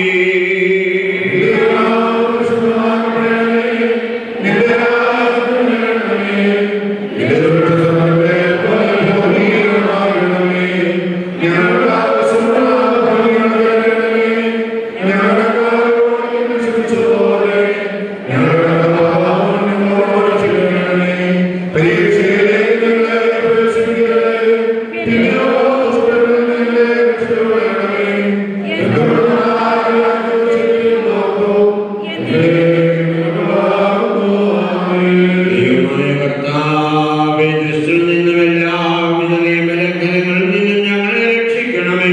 ദൈവമായ കർത്താവേ, ദുഷ്ടനിൽ നിന്നും എല്ലാവിധ നിയമലംഘനങ്ങളിൽ നിന്നും ഞങ്ങളെ രക്ഷിക്കണമേ.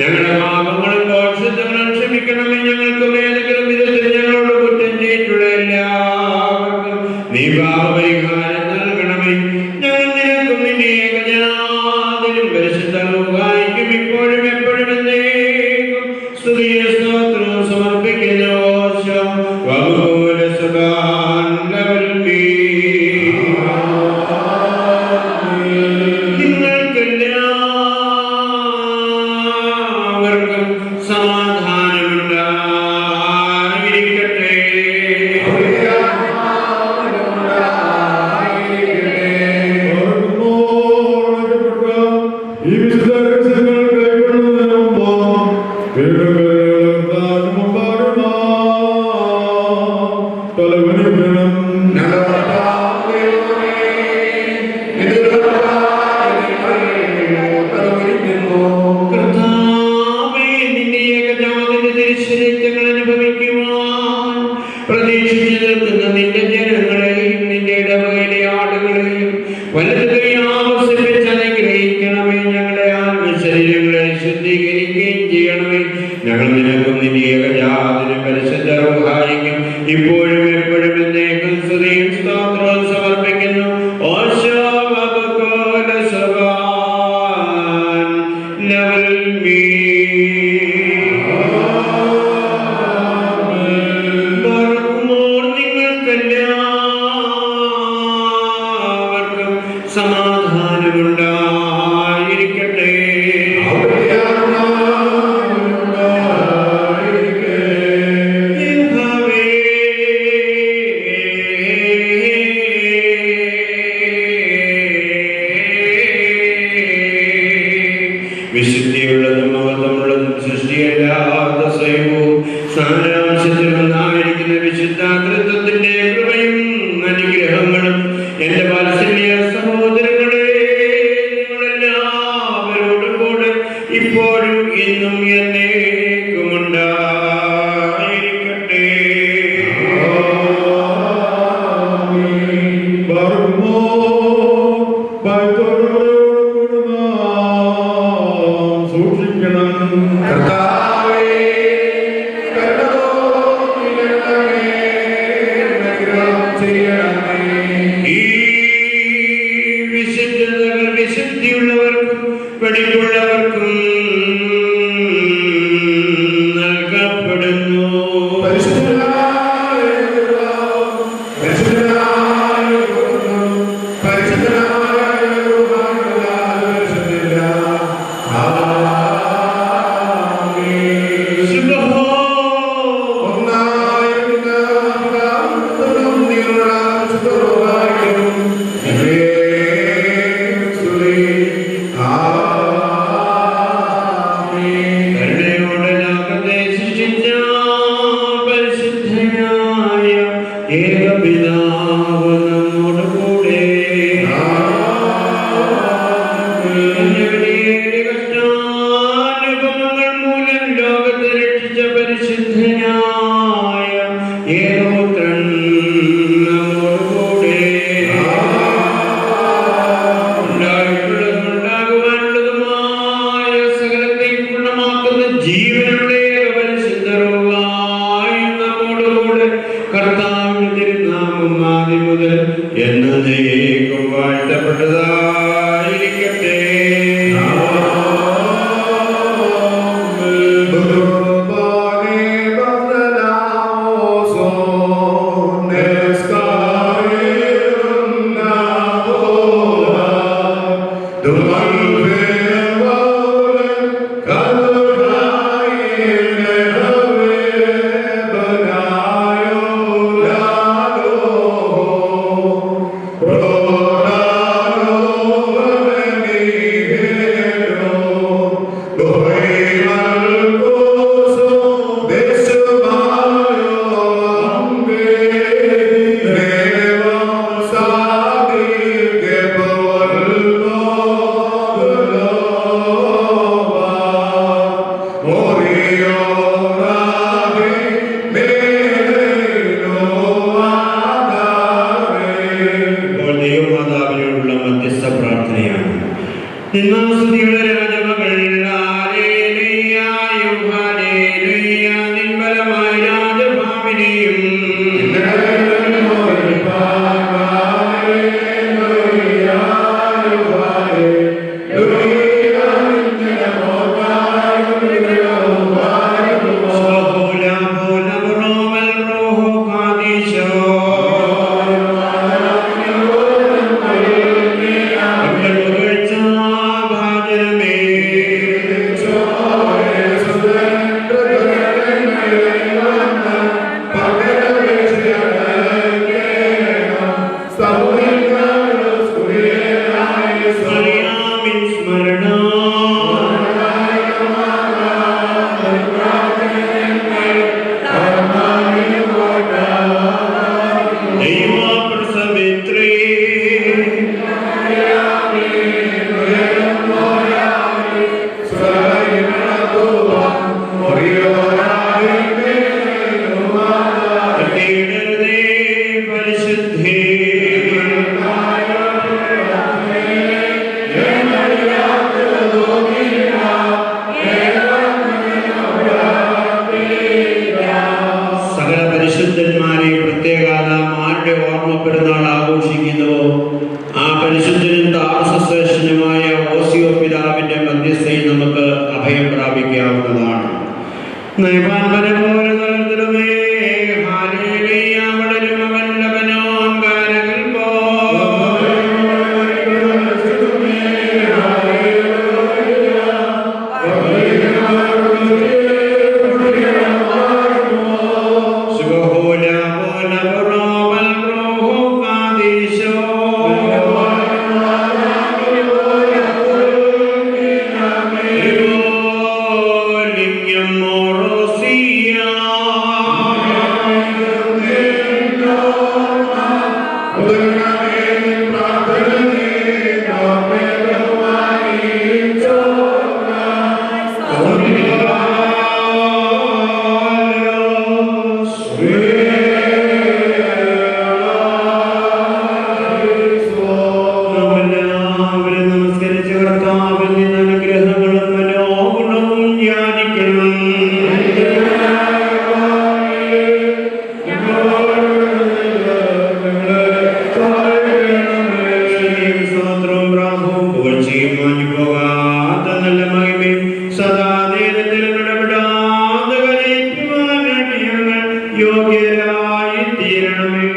ഞങ്ങളുടെ പാപങ്ങളും ദോഷങ്ങളും ക്ഷമിക്കണമേ. ഞങ്ങൾക്ക് ഏതെങ്കിലും വിധത്തിൽ ഞങ്ങളോട് കുറ്റം ചെയ്തിട്ടുള്ള എല്ലാവർക്കും നീ പാപപരിഹാരം നൽകണമേ. ഞങ്ങൾ നിനക്കും നിന്റെ ഏകജാതനും പരിശുദ്ധ റൂഹായിക്കും ഇപ്പോഴും എപ്പോഴും എന്നേക്കും സ്തുതിയും സ്തോത്രവും സമർപ്പിക്കുന്നു. വബൂല സുബ്ഹാൻ ലവൽമീ. നിങ്ങൾക്കെല്ലാവർക്കും സമാധാനമുണ്ടായിരിക്കട്ടെ. ഈ വിശുദ്ധ രഹസ്യങ്ങൾ കൈക്കൊള്ളുന്നതിന് തലവനിക്കണം. കർത്താവേ, നിന്റെ ഏകജാതന്റെ തിരുശരീരങ്ങൾ അനുഭവിക്കുവാൻ പ്രതീക്ഷിച്ചു നിൽക്കുന്ന നിന്റെ ജനങ്ങളെയും നിന്റെ ഇടവകയിലെ ആടുകളെയും വലതു കൈ ആവസിപ്പിച്ച് അനുഗ്രഹിക്കണമേ. ഞങ്ങളുടെ ആത്മശരീരങ്ങളെ ശുദ്ധീകരിക്കുകയും ചെയ്യണമേ. ഞങ്ങൾ നിനക്കും നിന്റെ ഏകജാതനും പരിശുദ്ധ റൂഹായിക്കും ഇപ്പോഴും എപ്പോഴും എന്നേക്കും സ്തുതിയും സ്തോത്രവും സമർപ്പിക്കുന്നു. ഓശോ വബൂല സുബ്ഹാൻ ലവൽമീ. നിങ്ങൾക്കെല്ലാവർക്കും സമാധാനമുണ്ടായിരിക്കട്ടെ. വിശുദ്ധിയുള്ളതും മഹത്വമുള്ളതും സൃഷ്ടിയല്ലാത്ത സ്വയവും സാരാംശത്തിലൊന്നായിരിക്കുന്ന വിശുദ്ധ തൃത്വത്തിന്റെ കൃപയും അനുഗ്രഹങ്ങളും എന്റെ വാത്സല്യ സഹോദരങ്ങളെ നിങ്ങളെല്ലാവരോടും കൂടെ ഇപ്പോഴും എന്നും എന്നേക്കും ഉണ്ടായിരിക്കട്ടെ. സൂക്ഷിക്കണം. ഈ വിശുദ്ധതകൾ വിശുദ്ധിയുള്ളവർക്കും വെടിപ്പുള്ളവർക്കും നൽകപ്പെടുന്നു. ഏകപിതാവ് നമ്മോടുകൂടെ കഷ്ടാനുഭവങ്ങൾ മൂലം ലോകത്തെ രക്ഷിച്ച പരിശുദ്ധനായ ഏകപുത്രൻ നമ്മോടുകൂടെ ഉണ്ടാകുവാനുള്ളതുമായ സകലത്തെയും പൂർണ്ണമാക്കുന്ന ജീവനുള്ള പരിശുദ്ധ റൂഹായി നമ്മോടുകൂടെ കർത്താവിന്റെ തിരുനാമം ആദ്യം മുതൽ എന്നേക്കും വാഴ്ത്തപ്പെട്ടതായിരിക്കട്ടെ. Bhagavane Bhagavane നിന്നാസ്തുതിയുടെ രാജമകൾ ഹല്ലേലൂയ, ഹല്ലേലൂയ. നിൻബലമായ രാജഭാവിനെയും സകല പരിശുദ്ധന്മാരെയും പ്രത്യേകാല ആരുടെ ഓർമ്മ പെരുന്നാൾ ആഘോഷിക്കുന്നുവോ ആ പരിശുദ്ധനും താമസശ്രേഷ്ഠനുമായ ഓസിയോ പിതാവിന്റെ മധ്യസ്ഥയിൽ നമുക്ക് അഭയം പ്രാപിക്കാവുന്നതാണ്. നൈവാൻപരപോലെ തലത്തിലുമേ ഹല്ലേലൂയ, വളരും അവൻ ലബനോൻ കാരകൾ യോഗ്യരായി തീരണമേ.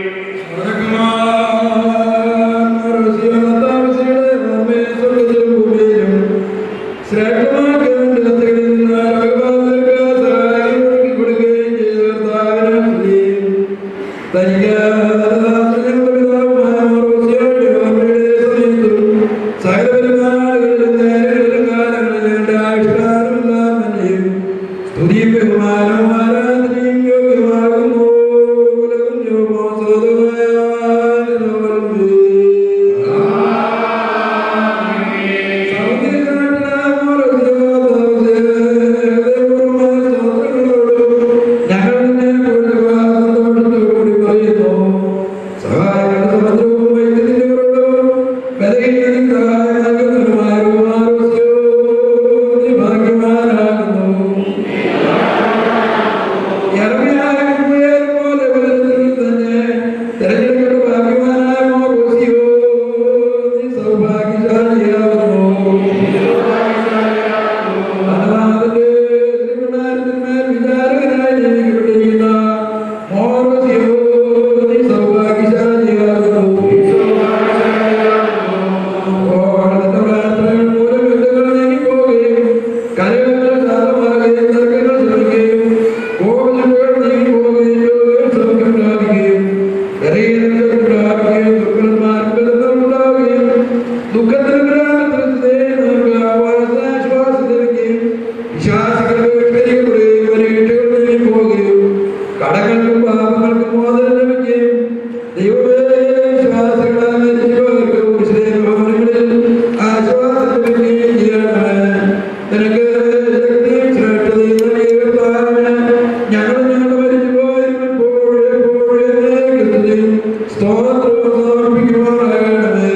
സ്തോത്രം സമർപ്പിക്കുവാനാകണമേ.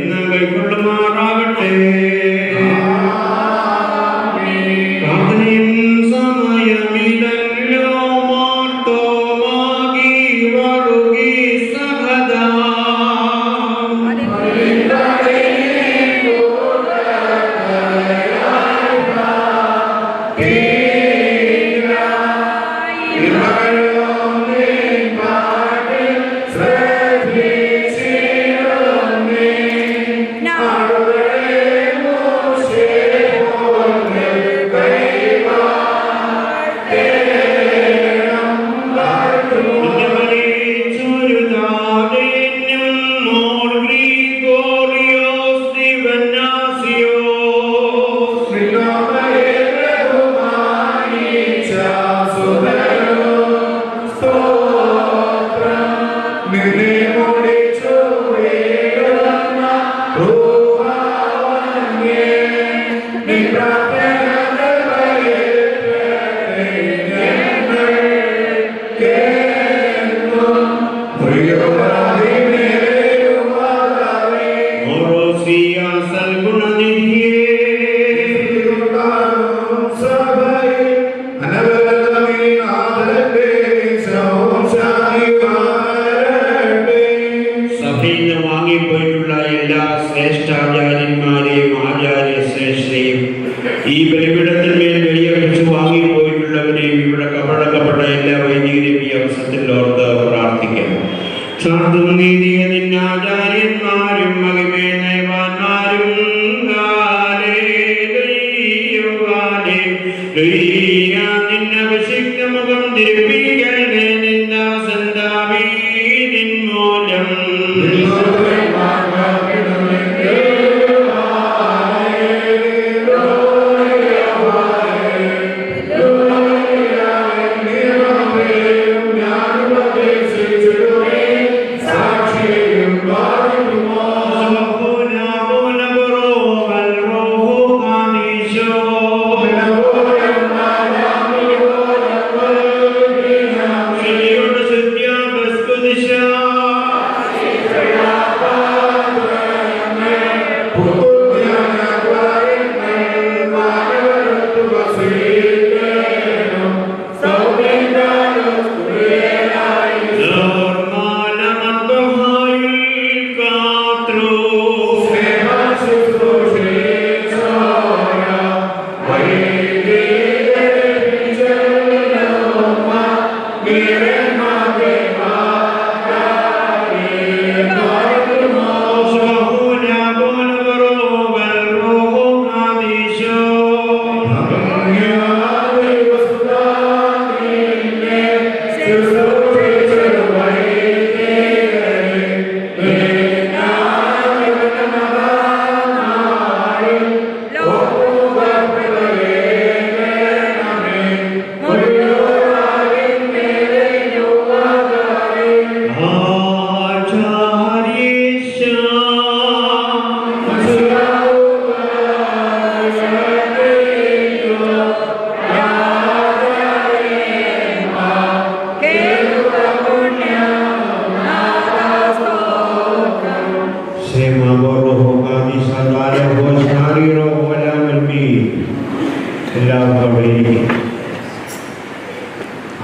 നിന്ന് കൈക്കൊള്ളുമാറാകട്ടെ. പ്രാർത്ഥനയും സമയമിതല്ലോ മാർത്തോമാകി വറുകി സഹദാ. വാങ്ങിപ്പോയിട്ടുള്ള എല്ലാ ശ്രേഷ്ഠാചാര്യന്മാരെയും ആചാര്യ ശ്രേഷ്ഠരെയും ഈ ബലിപീഠത്തിന്മേൽ വെടിയടിച്ച് വാങ്ങിപ്പോയിട്ടുള്ളവരെയും ഇവിടെ കബറടക്കപ്പെട്ട എല്ലാ വൈദികരെയും ഈ അവസരത്തിൽ ഓർത്ത് പ്രാർത്ഥിക്കാം. ശാന്തും നീതിയെ നിന്നാചാര്യന്മാരും മഹിമേ നയവാന്മാരും നിന്നഭിഷിക്ത മുഖം തിരുപ്പിക്കണേ നിന്നാസന്താവീതിൻ മൂലം.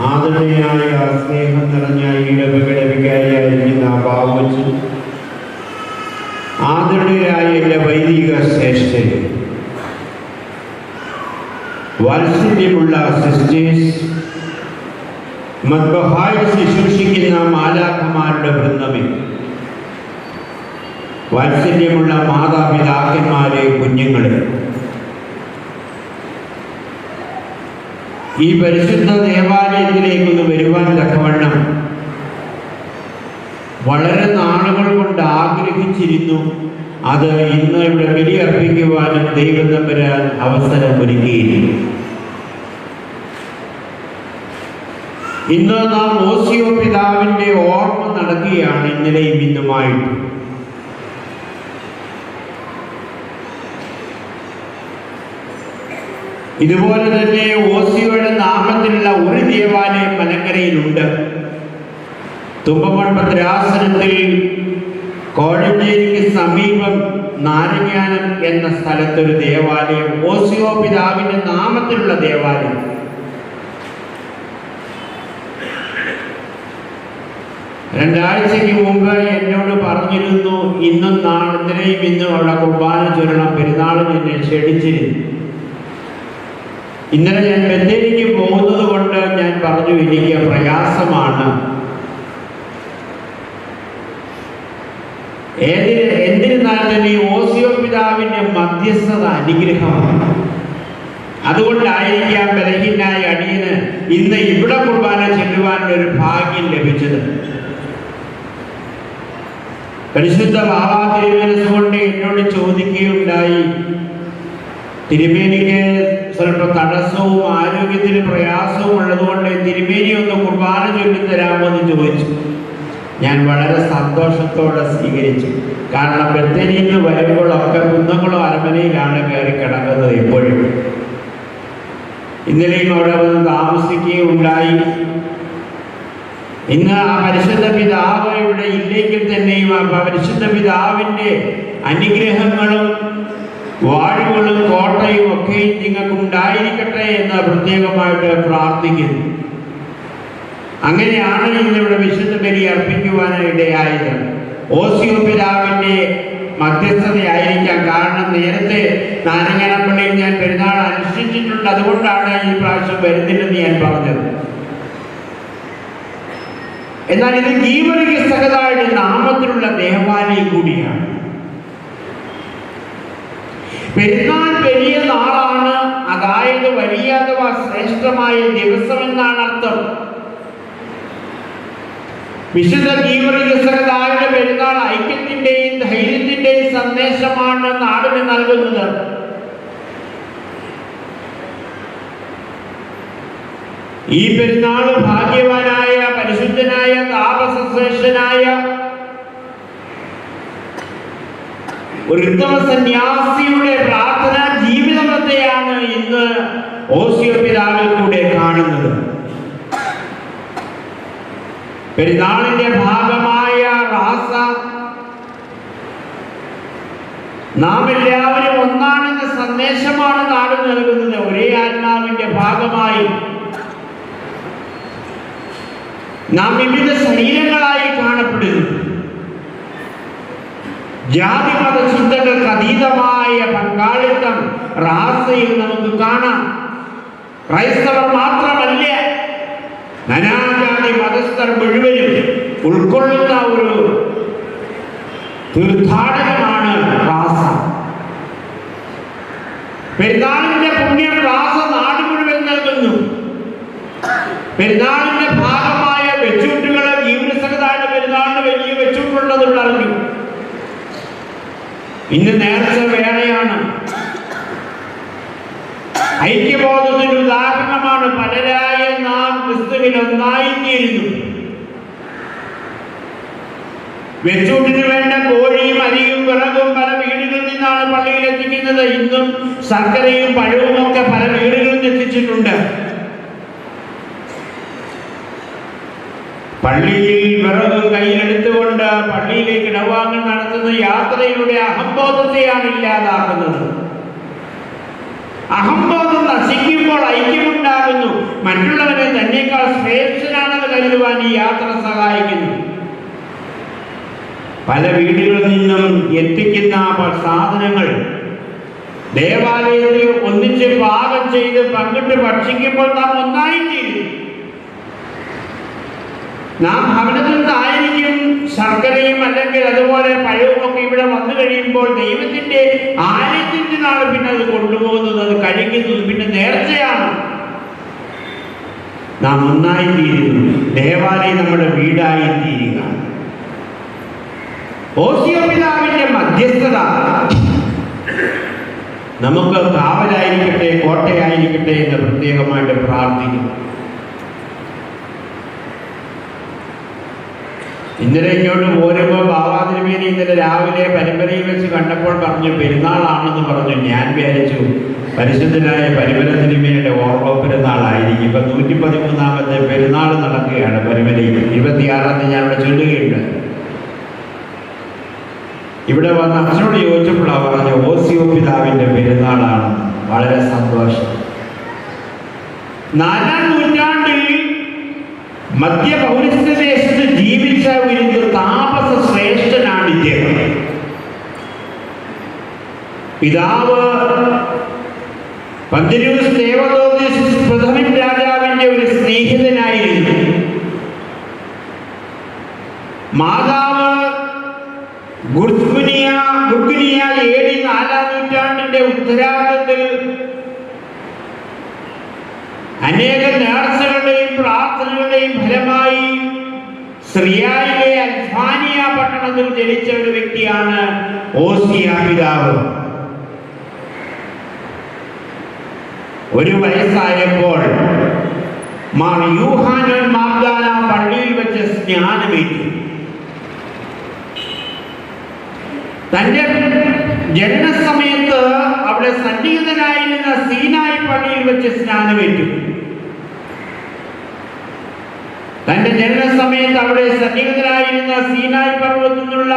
ആദരണീയായ സ്നേഹം നിറഞ്ഞ ഈ ലഭിക്കായിരിക്കുന്ന ഭാവിച്ചു ആദരണീയരായ എല്ലാ വൈദിക ശ്രേഷ്ഠരും, വാത്സല്യമുള്ള സിസ്റ്റേഴ്സ്, മദ്ബഹായിൽ ശുശ്രൂഷിക്കുന്ന മാലാഖമാരുടെ വൃന്ദമേ, വാത്സല്യമുള്ള മാതാപിതാക്കന്മാരെ, കുഞ്ഞുങ്ങളെ, ഈ പരിശുദ്ധ ദേവാലയത്തിലേക്കൊന്ന് വരുവാൻ തക്കവണ്ണം വളരെ നാളുകൾ കൊണ്ട് ആഗ്രഹിച്ചിരുന്നു. അത് ഇന്ന് ഇവിടെ ബലിയർപ്പിക്കുവാനും ദൈവം തമ്പുരാൻ അവസരമൊരുക്കിയിരുന്നു. ഇന്ന് നാം ഓസിയോ പിതാവിൻ്റെ ഓർമ്മ നടക്കുകയാണ്, ഇന്നലെയും ഇന്നുമായിട്ട്. ഇതുപോലെ തന്നെ ഓസിയോയുടെ നാമത്തിലുള്ള ഒരു ദേവാലയം മലങ്കരയിലുണ്ട്. തുമ്പമൺ ഭദ്രാസനത്തിൽ കോഴഞ്ചേരിക്ക് സമീപം നാരങ്ങാനം എന്ന സ്ഥലത്തൊരു ദേവാലയം, ഓസിയോ പിതാവിന്റെ നാമത്തിലുള്ള ദേവാലയം. രണ്ടാഴ്ചയ്ക്ക് മുമ്പ് എന്നോട് പറഞ്ഞിരുന്നു ഇന്നും ഇന്നലെയും ഇന്നും അവിടെ കുർബാന ചൊല്ലണം, പെരുന്നാളിന് എന്നെ ക്ഷണിച്ചിരുന്നു. ഇന്നലെ ഞാൻ ബത്തേരിക്ക് പോകുന്നത് കൊണ്ട് ഞാൻ പറഞ്ഞു എനിക്ക് പ്രയാസമാണ്. എന്നിരുന്നാൽ തന്നെ ഈ ഓസിയോ പിതാവിന്റെ മധ്യസ്ഥത അനുഗ്രഹമാണ്. അതുകൊണ്ടായിരിക്കാം ബലഹീനായ അടിയന് ഇന്ന് ഇവിടെ കുർബാന ചെല്ലുവാനുള്ള ഒരു ഭാഗ്യം ലഭിച്ചത്. പരിശുദ്ധ ബാബാ തിരുമനസ്സുകൊണ്ട് എന്നോട് ചോദിക്കുകയുണ്ടായി, തിരുമേനിക്ക് സ്വല്പം തടസ്സവും ആരോഗ്യത്തിന് പ്രയാസവും ഉള്ളതുകൊണ്ട് തിരുമേനി ഒന്ന് കുർബാന ചൊല്ലിത്തരാമോ എന്ന് ചോദിച്ചു. ഞാൻ വളരെ സന്തോഷത്തോടെ സ്വീകരിച്ചു. കാരണം ബത്തേരിയിൽ നിന്ന് വരുമ്പോഴൊക്കെ കുന്നംകുളം അരമനയിലാണ് കയറി കിടക്കുന്നത് എപ്പോഴും. ഇന്നലെയും അവിടെ വന്ന് താമസിക്കുകയുണ്ടായി. ഇന്ന് ആ പരിശുദ്ധ പിതാവ് ഇവിടെ ഇല്ലെങ്കിൽ തന്നെയും ആ പരിശുദ്ധ പിതാവിൻ്റെ അനുഗ്രഹങ്ങളും വാഴുകളും കോട്ടയും ഒക്കെ നിങ്ങൾക്ക് ഉണ്ടായിരിക്കട്ടെ എന്ന് പ്രത്യേകമായിട്ട് പ്രാർത്ഥിക്കുന്നു. അങ്ങനെയാണ് ഇന്നിവിടെ വിശുദ്ധ ബലി അർപ്പിക്കുവാനിടയായത്. ഓസിയോ പിതാവിൻ്റെ മധ്യസ്ഥതയായിരിക്കാം. കാരണം നേരത്തെ നാരങ്ങാനപ്പള്ളിയിൽ ഞാൻ പെരുന്നാൾ അനുഷ്ഠിച്ചിട്ടുണ്ട്, അതുകൊണ്ടാണ് ഈ പ്രാവശ്യം വരുന്നില്ലെന്ന് ഞാൻ പറഞ്ഞത്. എന്നാൽ ഇത് ഗീവർഗീസ് സഹദായുടെ നാമത്തിലുള്ള ദേവാലയം കൂടിയാണ്. പെരുന്നാൾ വലിയ നാളാണ്, അതായത് വലിയ അഥവാ ശ്രേഷ്ഠമായ ദിവസം എന്നാണ് അർത്ഥം. വിശുദ്ധ ഗീവർഗീസ് സഹദായുടെ പെരുന്നാൾ ഐക്യത്തിന്റെയും ധൈര്യത്തിന്റെയും സന്ദേശമാണ് നാടിന് നൽകുന്നത്. ഈ പെരുന്നാൾ ഭാഗ്യവാനായ പരിശുദ്ധനായ താപസശ്രേഷ്ഠനായ ഒരു ഉത്തമ സന്യാസിയുടെ പ്രാർത്ഥനാ ജീവിതത്തെയാണ് ഇന്ന് ഓസിയോ പിതാവിൽ കൂടെ കാണുന്നത്. പെരുന്നാളിന്റെ ഭാഗമായ റാസ നാം എല്ലാവരും ഒന്നാണെന്ന സന്ദേശമാണ് നാട് നൽകുന്നത്. ഒരേ ആത്മാവിന്റെ ഭാഗമായി നാം വിവിധ ശരീരങ്ങളായി കാണപ്പെടുന്നു. ജാതി മത ചിന്തകൾക്ക് അതീതമായ പങ്കാളിത്തം റാസയിൽ നമുക്ക് കാണാം. ക്രൈസ്തവർ മാത്രമല്ല, നാനാജാതി മതസ്ഥർ മുഴുവനും ഉൾക്കൊള്ളുന്ന ഒരു തീർത്ഥാടനമാണ് റാസ. പെരുന്നാളിന്റെ പുണ്യം റാസ നാട് മുഴുവൻ നൽകുന്നു. പെരുന്നാളിന്റെ ഭാഗമായ വെച്ചൂട്ടുകളെ ഗീവർഗീസ് പെരുന്നാളിന് വലിയ വെച്ചൂട്ടുള്ളതുള്ള അറിഞ്ഞു. ഇന്ന് നേർച്ച വേളയാണ്. ഐക്യബോധത്തിന്റെ ഉദാഹരണമാണ്. പലരായ നാം ക്രിസ്തുവിൽ ഒന്നായിത്തീരുന്നു. വെച്ചൂട്ടിന് വേണ്ട കോഴിയും അരിയും വിറകും പല വീടുകളിൽ നിന്നാണ് പള്ളിയിൽ എത്തിക്കുന്നത്. ഇന്നും ശർക്കരയും പഴവും ഒക്കെ പല വീടുകളിൽ എത്തിച്ചിട്ടുണ്ട്. പള്ളിയിൽ വിറകും കയ്യിലെടുത്തുകൊണ്ട് പള്ളിയിലേക്ക് ഇടവാങ്ങൽ നടത്തുന്ന യാത്രയുടെ അഹംബോധത്തെയാണ് ഇല്ലാതാക്കുന്നത്. അഹംബോധം നശിക്കുമ്പോൾ ഐക്യമുണ്ടാകുന്നു. മറ്റുള്ളവരെ തന്നേക്കാൾ ശ്രേഷ്ഠനാണെന്ന് കരുതുവാൻ ഈ യാത്ര സഹായിക്കുന്നു. പല വീടുകളിൽ നിന്നും എത്തിക്കുന്ന സാധനങ്ങൾ ദേവാലയത്തിൽ ഒന്നിച്ച് പാകം ചെയ്ത് പങ്കിട്ട് ഭക്ഷിക്കുമ്പോൾ നാം ഒന്നായിത്തീരും. നാം ഭവനത്തിൽ നിന്നായിരിക്കും ശർക്കരയും അല്ലെങ്കിൽ അതുപോലെ പഴവും ഒക്കെ ഇവിടെ വന്നു കഴിയുമ്പോൾ ദൈവത്തിന്റെ ആലയത്തിൽ നിന്നാണ് പിന്നെ അത് കൊണ്ടുപോകുന്നത്, അത് കഴിക്കുന്നത്. പിന്നെ നേർച്ചയാണ്. നാം ഒന്നായിത്തീരുന്നു. ദേവാലയം നമ്മുടെ വീടായി തീരുക. ഓസിയോ പിതാവിന്റെ മധ്യസ്ഥത നമുക്ക് കാവലായിരിക്കട്ടെ, കോട്ടയായിരിക്കട്ടെ എന്ന് പ്രത്യേകമായിട്ട് പ്രാർത്ഥിക്കുന്നു. ഇന്നലെ ഇങ്ങോട്ട് പോരുമ്പോൾ ബാബാ തിരുമേനി ഇന്നലെ രാവിലെ പരമ്പരയിൽ വെച്ച് കണ്ടപ്പോൾ പറഞ്ഞു പെരുന്നാളാണെന്ന് പറഞ്ഞു. ഞാൻ വിചാരിച്ചു പരിശുദ്ധനായ പരിമല തിരുമേനിയുടെ ഓർമ്മ പെരുന്നാളായിരിക്കും. ഇപ്പൊ 113ാമത്തെ പെരുന്നാൾ നടക്കുകയാണ് പരമ്പരയിൽ. 26 ഞാൻ ഇവിടെ ചൊല്ലുകയുണ്ട്. ഇവിടെ വന്ന് അച്ഛനോട് ചോദിച്ചപ്പോഴാണ് പറഞ്ഞ ഓസിയോ പിതാവിന്റെ പെരുന്നാളാണ്. വളരെ സന്തോഷം. 4-ാം നൂറ്റാണ്ടിൽ മധ്യ പൗരസ്ത്യദേശത്ത് ജീവിച്ച ഒരു താപസ ശ്രേഷ്ഠനാണ് ഇദ്ദേഹം. പിതാവ് പന്തിരൂസ് ദേവദോസിസ് പ്രഥമൻ രാജാവിന്റെ ഒരു സ്നേഹിതനായിരുന്നു. മാതാവ് ഗുർഗുനിയ AD 4-ാം നൂറ്റാണ്ടിന്റെ ഉത്തരാർദ്ധത്തിൽ അനേക നേർച്ചകളുടെയും പ്രാർത്ഥനകളുടെയും ഫലമായി സിറിയയിലെ അൽഫാനിയ പട്ടണത്തിൽ ജനിച്ച ഒരു വ്യക്തിയാണ് ഓസിയ പിതാവ്. ഒരു വയസ്സായപ്പോൾ മാർ യൂഹാനൻ മാർദാന പള്ളിയിൽ വെച്ച് സ്നാനമേറ്റു. തന്റെ ജനനസമയത്ത് അവിടെ സന്നിഹിതനായിരുന്ന സീനായി പള്ളിയിൽ വെച്ച് സ്നാനമേറ്റു. തന്റെ ജനനസമയത്ത് അവിടെ സന്നിഹിതനായിരുന്ന സീനായി പർവ്വതത്തിൽ നിന്നുള്ള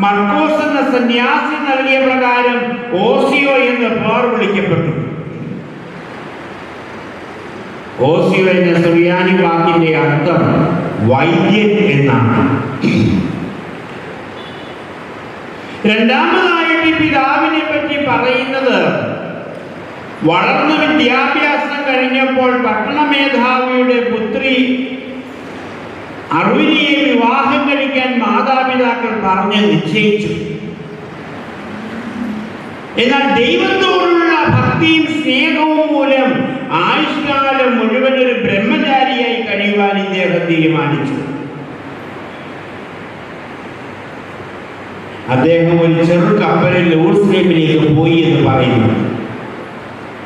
മർക്കോസ് എന്ന സന്യാസി നൽകിയ പ്രകാരം ഓസിയോ എന്ന് പേർ വിളിക്കപ്പെട്ടു. ഓസിയോ എന്ന സുറിയാനി വാക്കിന്റെ അർത്ഥം വൈദ്യൻ എന്നാണ്. രണ്ടാമതായിട്ട് പിതാവിനെ പറ്റി പറയുന്നത്, വളർന്ന വിദ്യാഭ്യാസം കഴിഞ്ഞപ്പോൾ പട്ടണ മേധാവിയുടെ പുത്രി അർവിനിയെ വിവാഹം കഴിക്കാൻ മാതാപിതാക്കൾ പറഞ്ഞ് നിശ്ചയിച്ചു. എന്നാൽ ദൈവത്തോടുള്ള ഭക്തിയും സ്നേഹവും മൂലം ആയുഷ്കാലം മുഴുവൻ ഒരു ബ്രഹ്മചാരിയായി കഴിയുവാൻ ഇദ്ദേഹം തീരുമാനിച്ചു. അദ്ദേഹം ഒരു ചെറു കപ്പലിൽ യെരൂശലേമിലേക്ക് പോയി എന്ന് പറയുന്നു.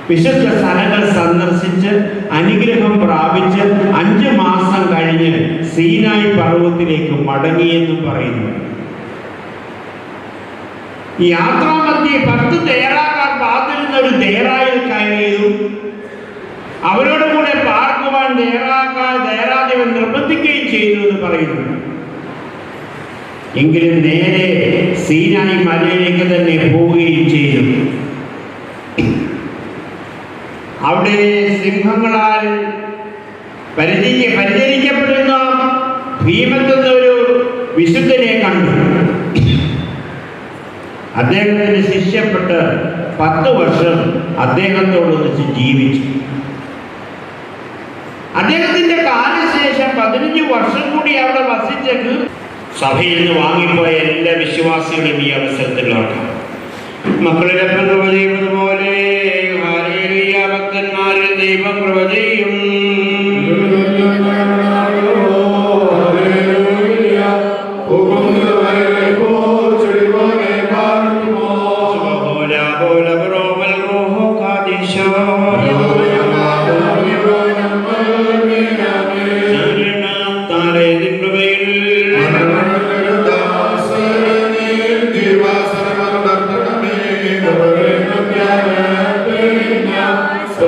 വിശുദ്ധ സ്ഥലങ്ങൾ സന്ദർശിച്ച് അനുഗ്രഹം പ്രാപിച്ച് 5 മാസം കഴിഞ്ഞ് സീനായി പർവ്വതത്തിലേക്ക് മടങ്ങിയെന്നും പറയുന്നു. യാത്രാമധ്യേ 10 ദേറാക്കാർ പാർത്തിരുന്ന ഒരു ദേറായിൽ കയറിയതും അവരോട് കൂടെ പാർക്കുവാൻ ദേറാദേവൻ നിർബന്ധിക്കുകയും ചെയ്തു എന്ന് പറയുന്നു. എങ്കിലും നേരെ സീനായി മലയിലേക്ക് തന്നെ പോവുകയും ചെയ്തു. അവിടെ സിംഹങ്ങളാൽ പരിചരിക്കപ്പെടുന്ന ഭീമത്തെന്ന ഒരു വിശുദ്ധനെ കണ്ടു. അദ്ദേഹത്തിന് ശിഷ്യപ്പെട്ട് 10 വർഷം അദ്ദേഹത്തോടൊന്നിച്ച് ജീവിച്ചു. അദ്ദേഹത്തിന്റെ കാലശേഷം 15 വർഷം കൂടി അവിടെ വസിച്ചത് സഭയിൽ നിന്ന് വാങ്ങിപ്പോയ എല്ലാ വിശ്വാസികളും ഈ അവസരത്തിൽ ഓർക്കാം. മക്കളിലെ കൃപ ചെയ്യുന്നതുപോലെ ഭക്തന്മാരിൽ ദൈവം കൃപ ചെയ്യും. So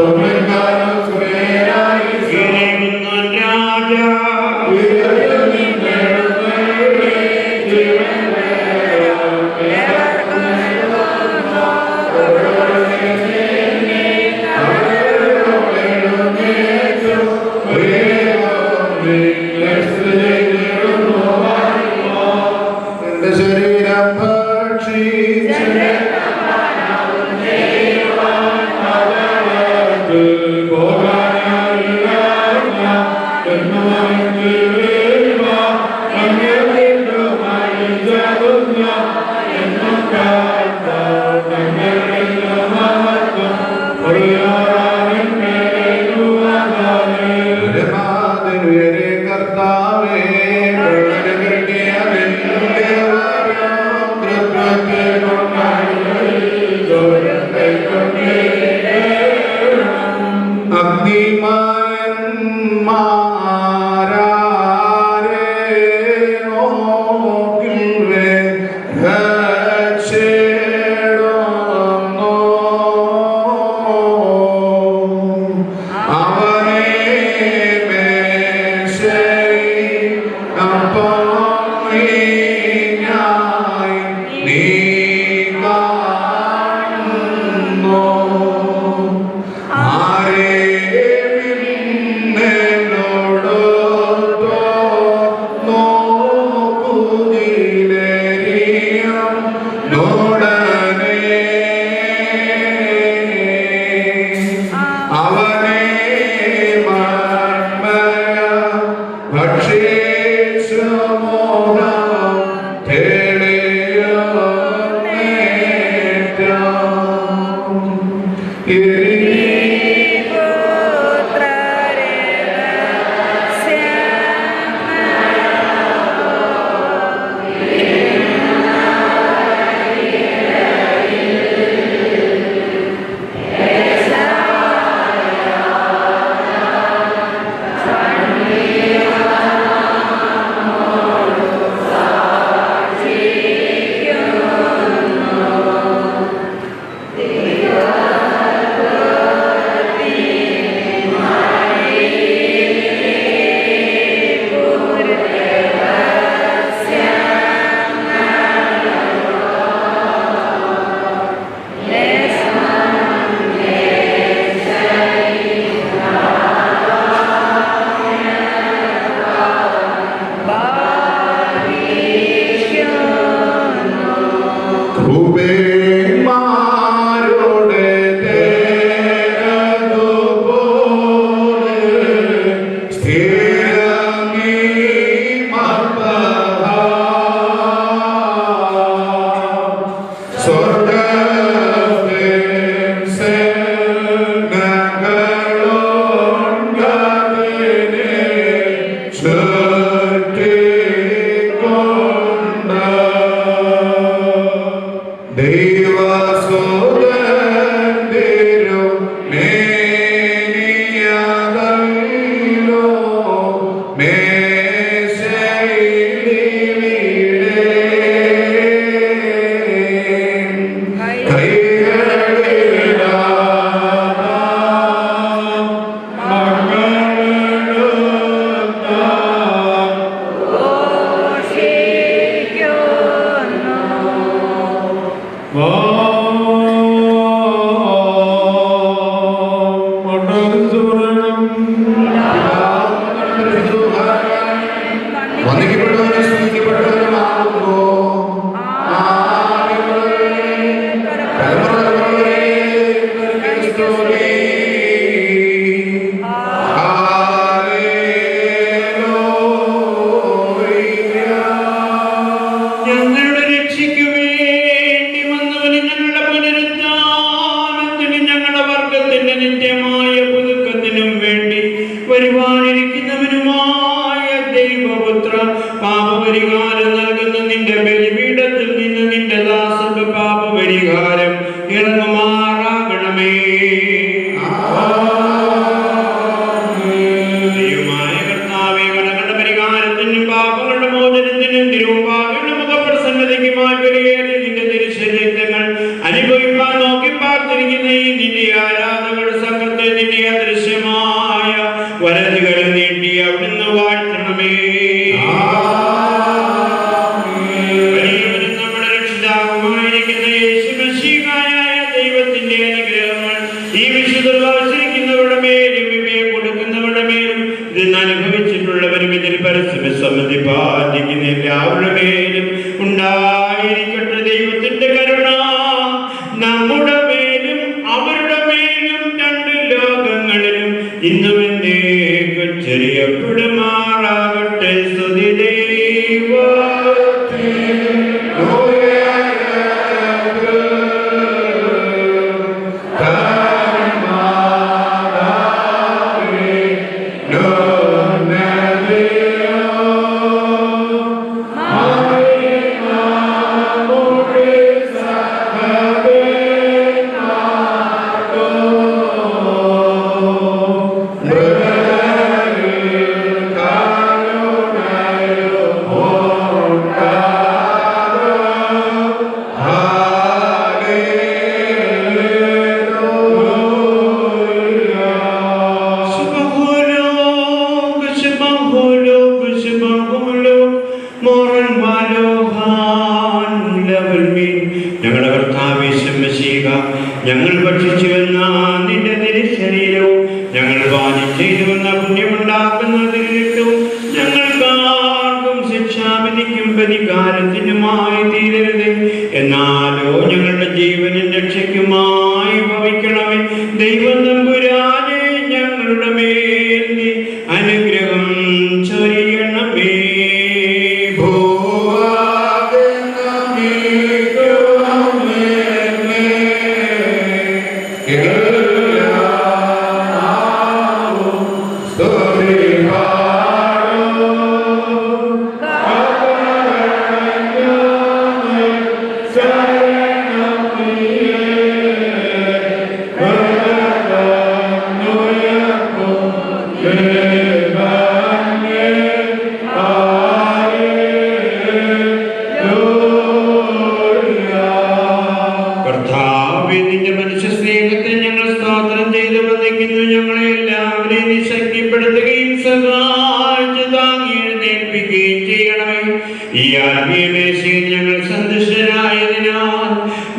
Yeah.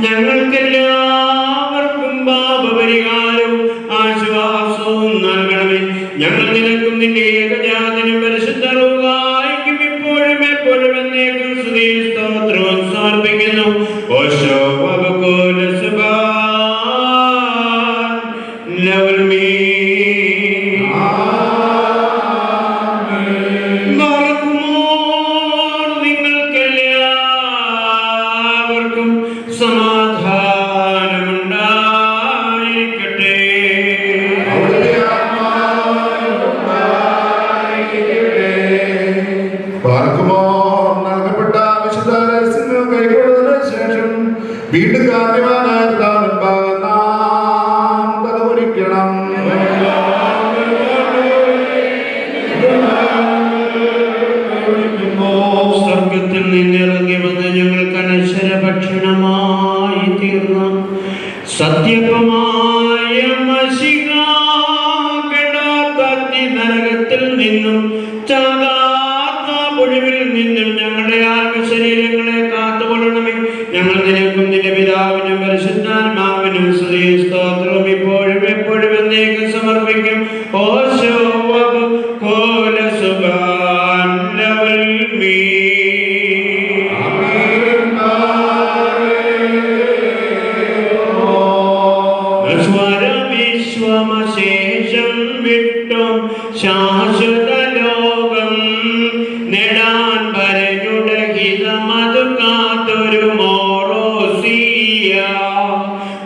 ഞങ്ങൾക്കെല്ലാവർക്കും പാപപരിഹാരവും ആശ്വാസവും നൽകണമേ. ഞങ്ങൾ നിനക്കും നിന്റെ ഏകജാതനും പരിശുദ്ധ റൂഹായിക്കും ഇപ്പോഴും എപ്പോഴും എന്നേക്കും സ്തുതിയും സ്തോത്രവും സമർപ്പിക്കുന്നു. ഓശോ വബകുല സുബ്ഹാൻ ലവൽ മീൻ. ബാലകുമാർ, നിങ്ങൾക്കെല്ലാവർക്കും സമാധാനമുണ്ടായിരിക്കട്ടെ. നൽകപ്പെട്ട വിശുദ്ധ രഹസ്യങ്ങൾ കൈക്കൊള്ളുന്നതിന് ശേഷം വീണ്ടും കാരണവാനായ നാം തലകുനിക്കണം. സ്വർഗത്തിൽ നിന്നിറങ്ങി വന്ന് ഞങ്ങൾക്ക് അനശ്വര ഭക്ഷണമായി തീർന്ന സത്യപമായ മശിഹാ, കെടാത്ത നരകത്തിൽ നിന്നും ചാകാത്ത ഒഴിവിൽ നിന്നും ഞങ്ങളുടെ ആത്മശരീരങ്ങളെ കാത്തുകൊള്ളണമേ. ഞങ്ങൾ നിനക്കും നിന്റെ പിതാവിനും പരിശുദ്ധാത്മാവിനും സ്തുതിയും സ്തോത്രവും ഇപ്പോഴും എപ്പോഴും എന്നേക്കും സമർപ്പിക്കും. ഓശോ വബകുല സുബ്ഹാൻ ലവൽ മീൻ. വിശ്വമശേഷം വിട്ടും ശാശ്വത ലോകം നേടാൻ വരനുടെ ഹിതമതു കാത്തൊരു മോറോസിയ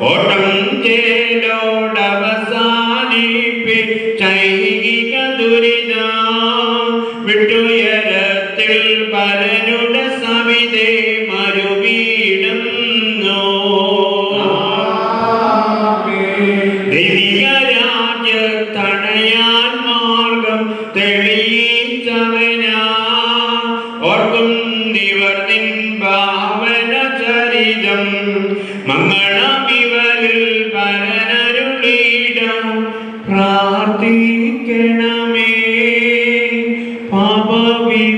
ഓട്ടം ചേലോടവസാനിപ്പിച്ചൈകിക ദുരിതം വിട്ടുയരത്തിൽ പരനുടെ സവിതേ മരുവീടുന്നു. തടയാൻ മാർഗം തെളിയിച്ചവനാ ഓർക്കും നിവർത്തിൻ ഭാവന ചരിതം മംഗളമിവരിൽ പരനരുളീടം പ്രാർത്ഥിക്കണമേ. പാപവിമോചന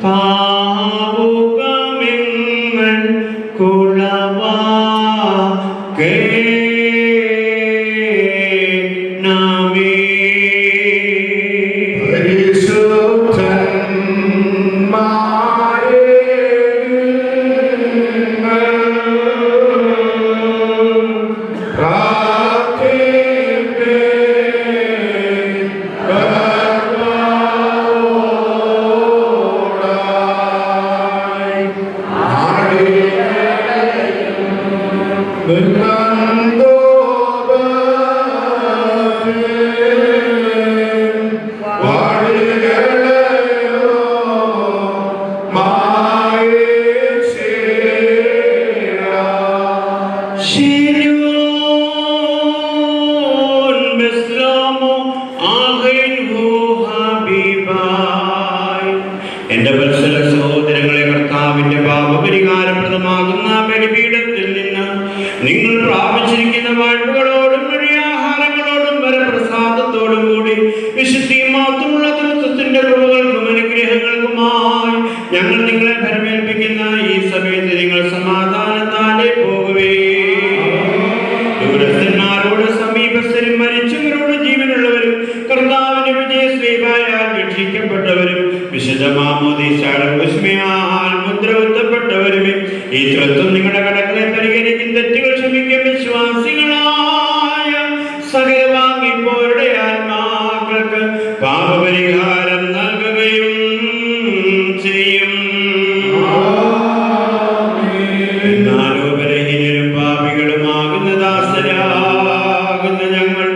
പാവുകമെങ്ങൾ കുളവാക്കേ. എന്റെ വത്സല സഹോദരങ്ങളെ, കർത്താവിന്റെ പാപപരിഹാരപ്രദമാകുന്ന ബലിപീഠത്തിൽ നിന്ന് നിങ്ങൾ പ്രാപിച്ചിരിക്കുന്ന വാഴ്വുകളോടും വഴിയാഹാരങ്ങളോടും വരപ്രസാദത്തോടും കൂടി വിശുദ്ധിയും മാത്രമുള്ള തൃത്വത്തിന്റെ കൃപകൾക്കും അനുഗ്രഹങ്ങൾക്കുമായി ഞങ്ങൾ നിങ്ങളെ ഭരമേൽപ്പിക്കുന്ന ഈ സമയത്ത് നിങ്ങൾ സമാധാനത്താലെ പോകുവേ. ദൂരസ്ഥന്മാരോട് സമീപസ്ഥരും മരിച്ചവരോട് ജീവനുള്ളവരും കർത്താവിന്റെ വിജയശ്രീയാൽ രക്ഷിക്കപ്പെട്ടവരും വിശുദ്ധ മാമോദീസയുടെ കുസ്മയാൽ മുദ്രകുത്തപ്പെട്ടവരുമേ ഈ തൃത്വം നിങ്ങളുടെ കടങ്ങളെ പരിഹരിക്കും, തെറ്റുകൾ ക്ഷമിക്കും. വിശ്വാസികളായ സകലവാങ്ങിപ്പോരുടെ ആത്മാക്കൾക്ക് പാപപരിഹാരം നൽകുകയും ചെയ്യും. എന്നാലോ ബലഹീനരും പാപികളുമാകുന്ന ദാസരാകുന്ന ഞങ്ങൾ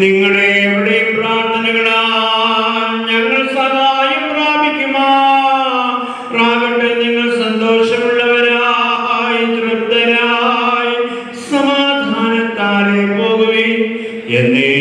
നിങ്ങളെ എവിടെയും പ്രാർത്ഥനകളാൽ ഞങ്ങൾ സഹായം പ്രാപിക്കുമാറാകട്ടെ. നിങ്ങൾ സന്തോഷമുള്ളവരായി തൃപ്തരായി സമാധാനത്താലെ പോകുവിൻ എന്നേ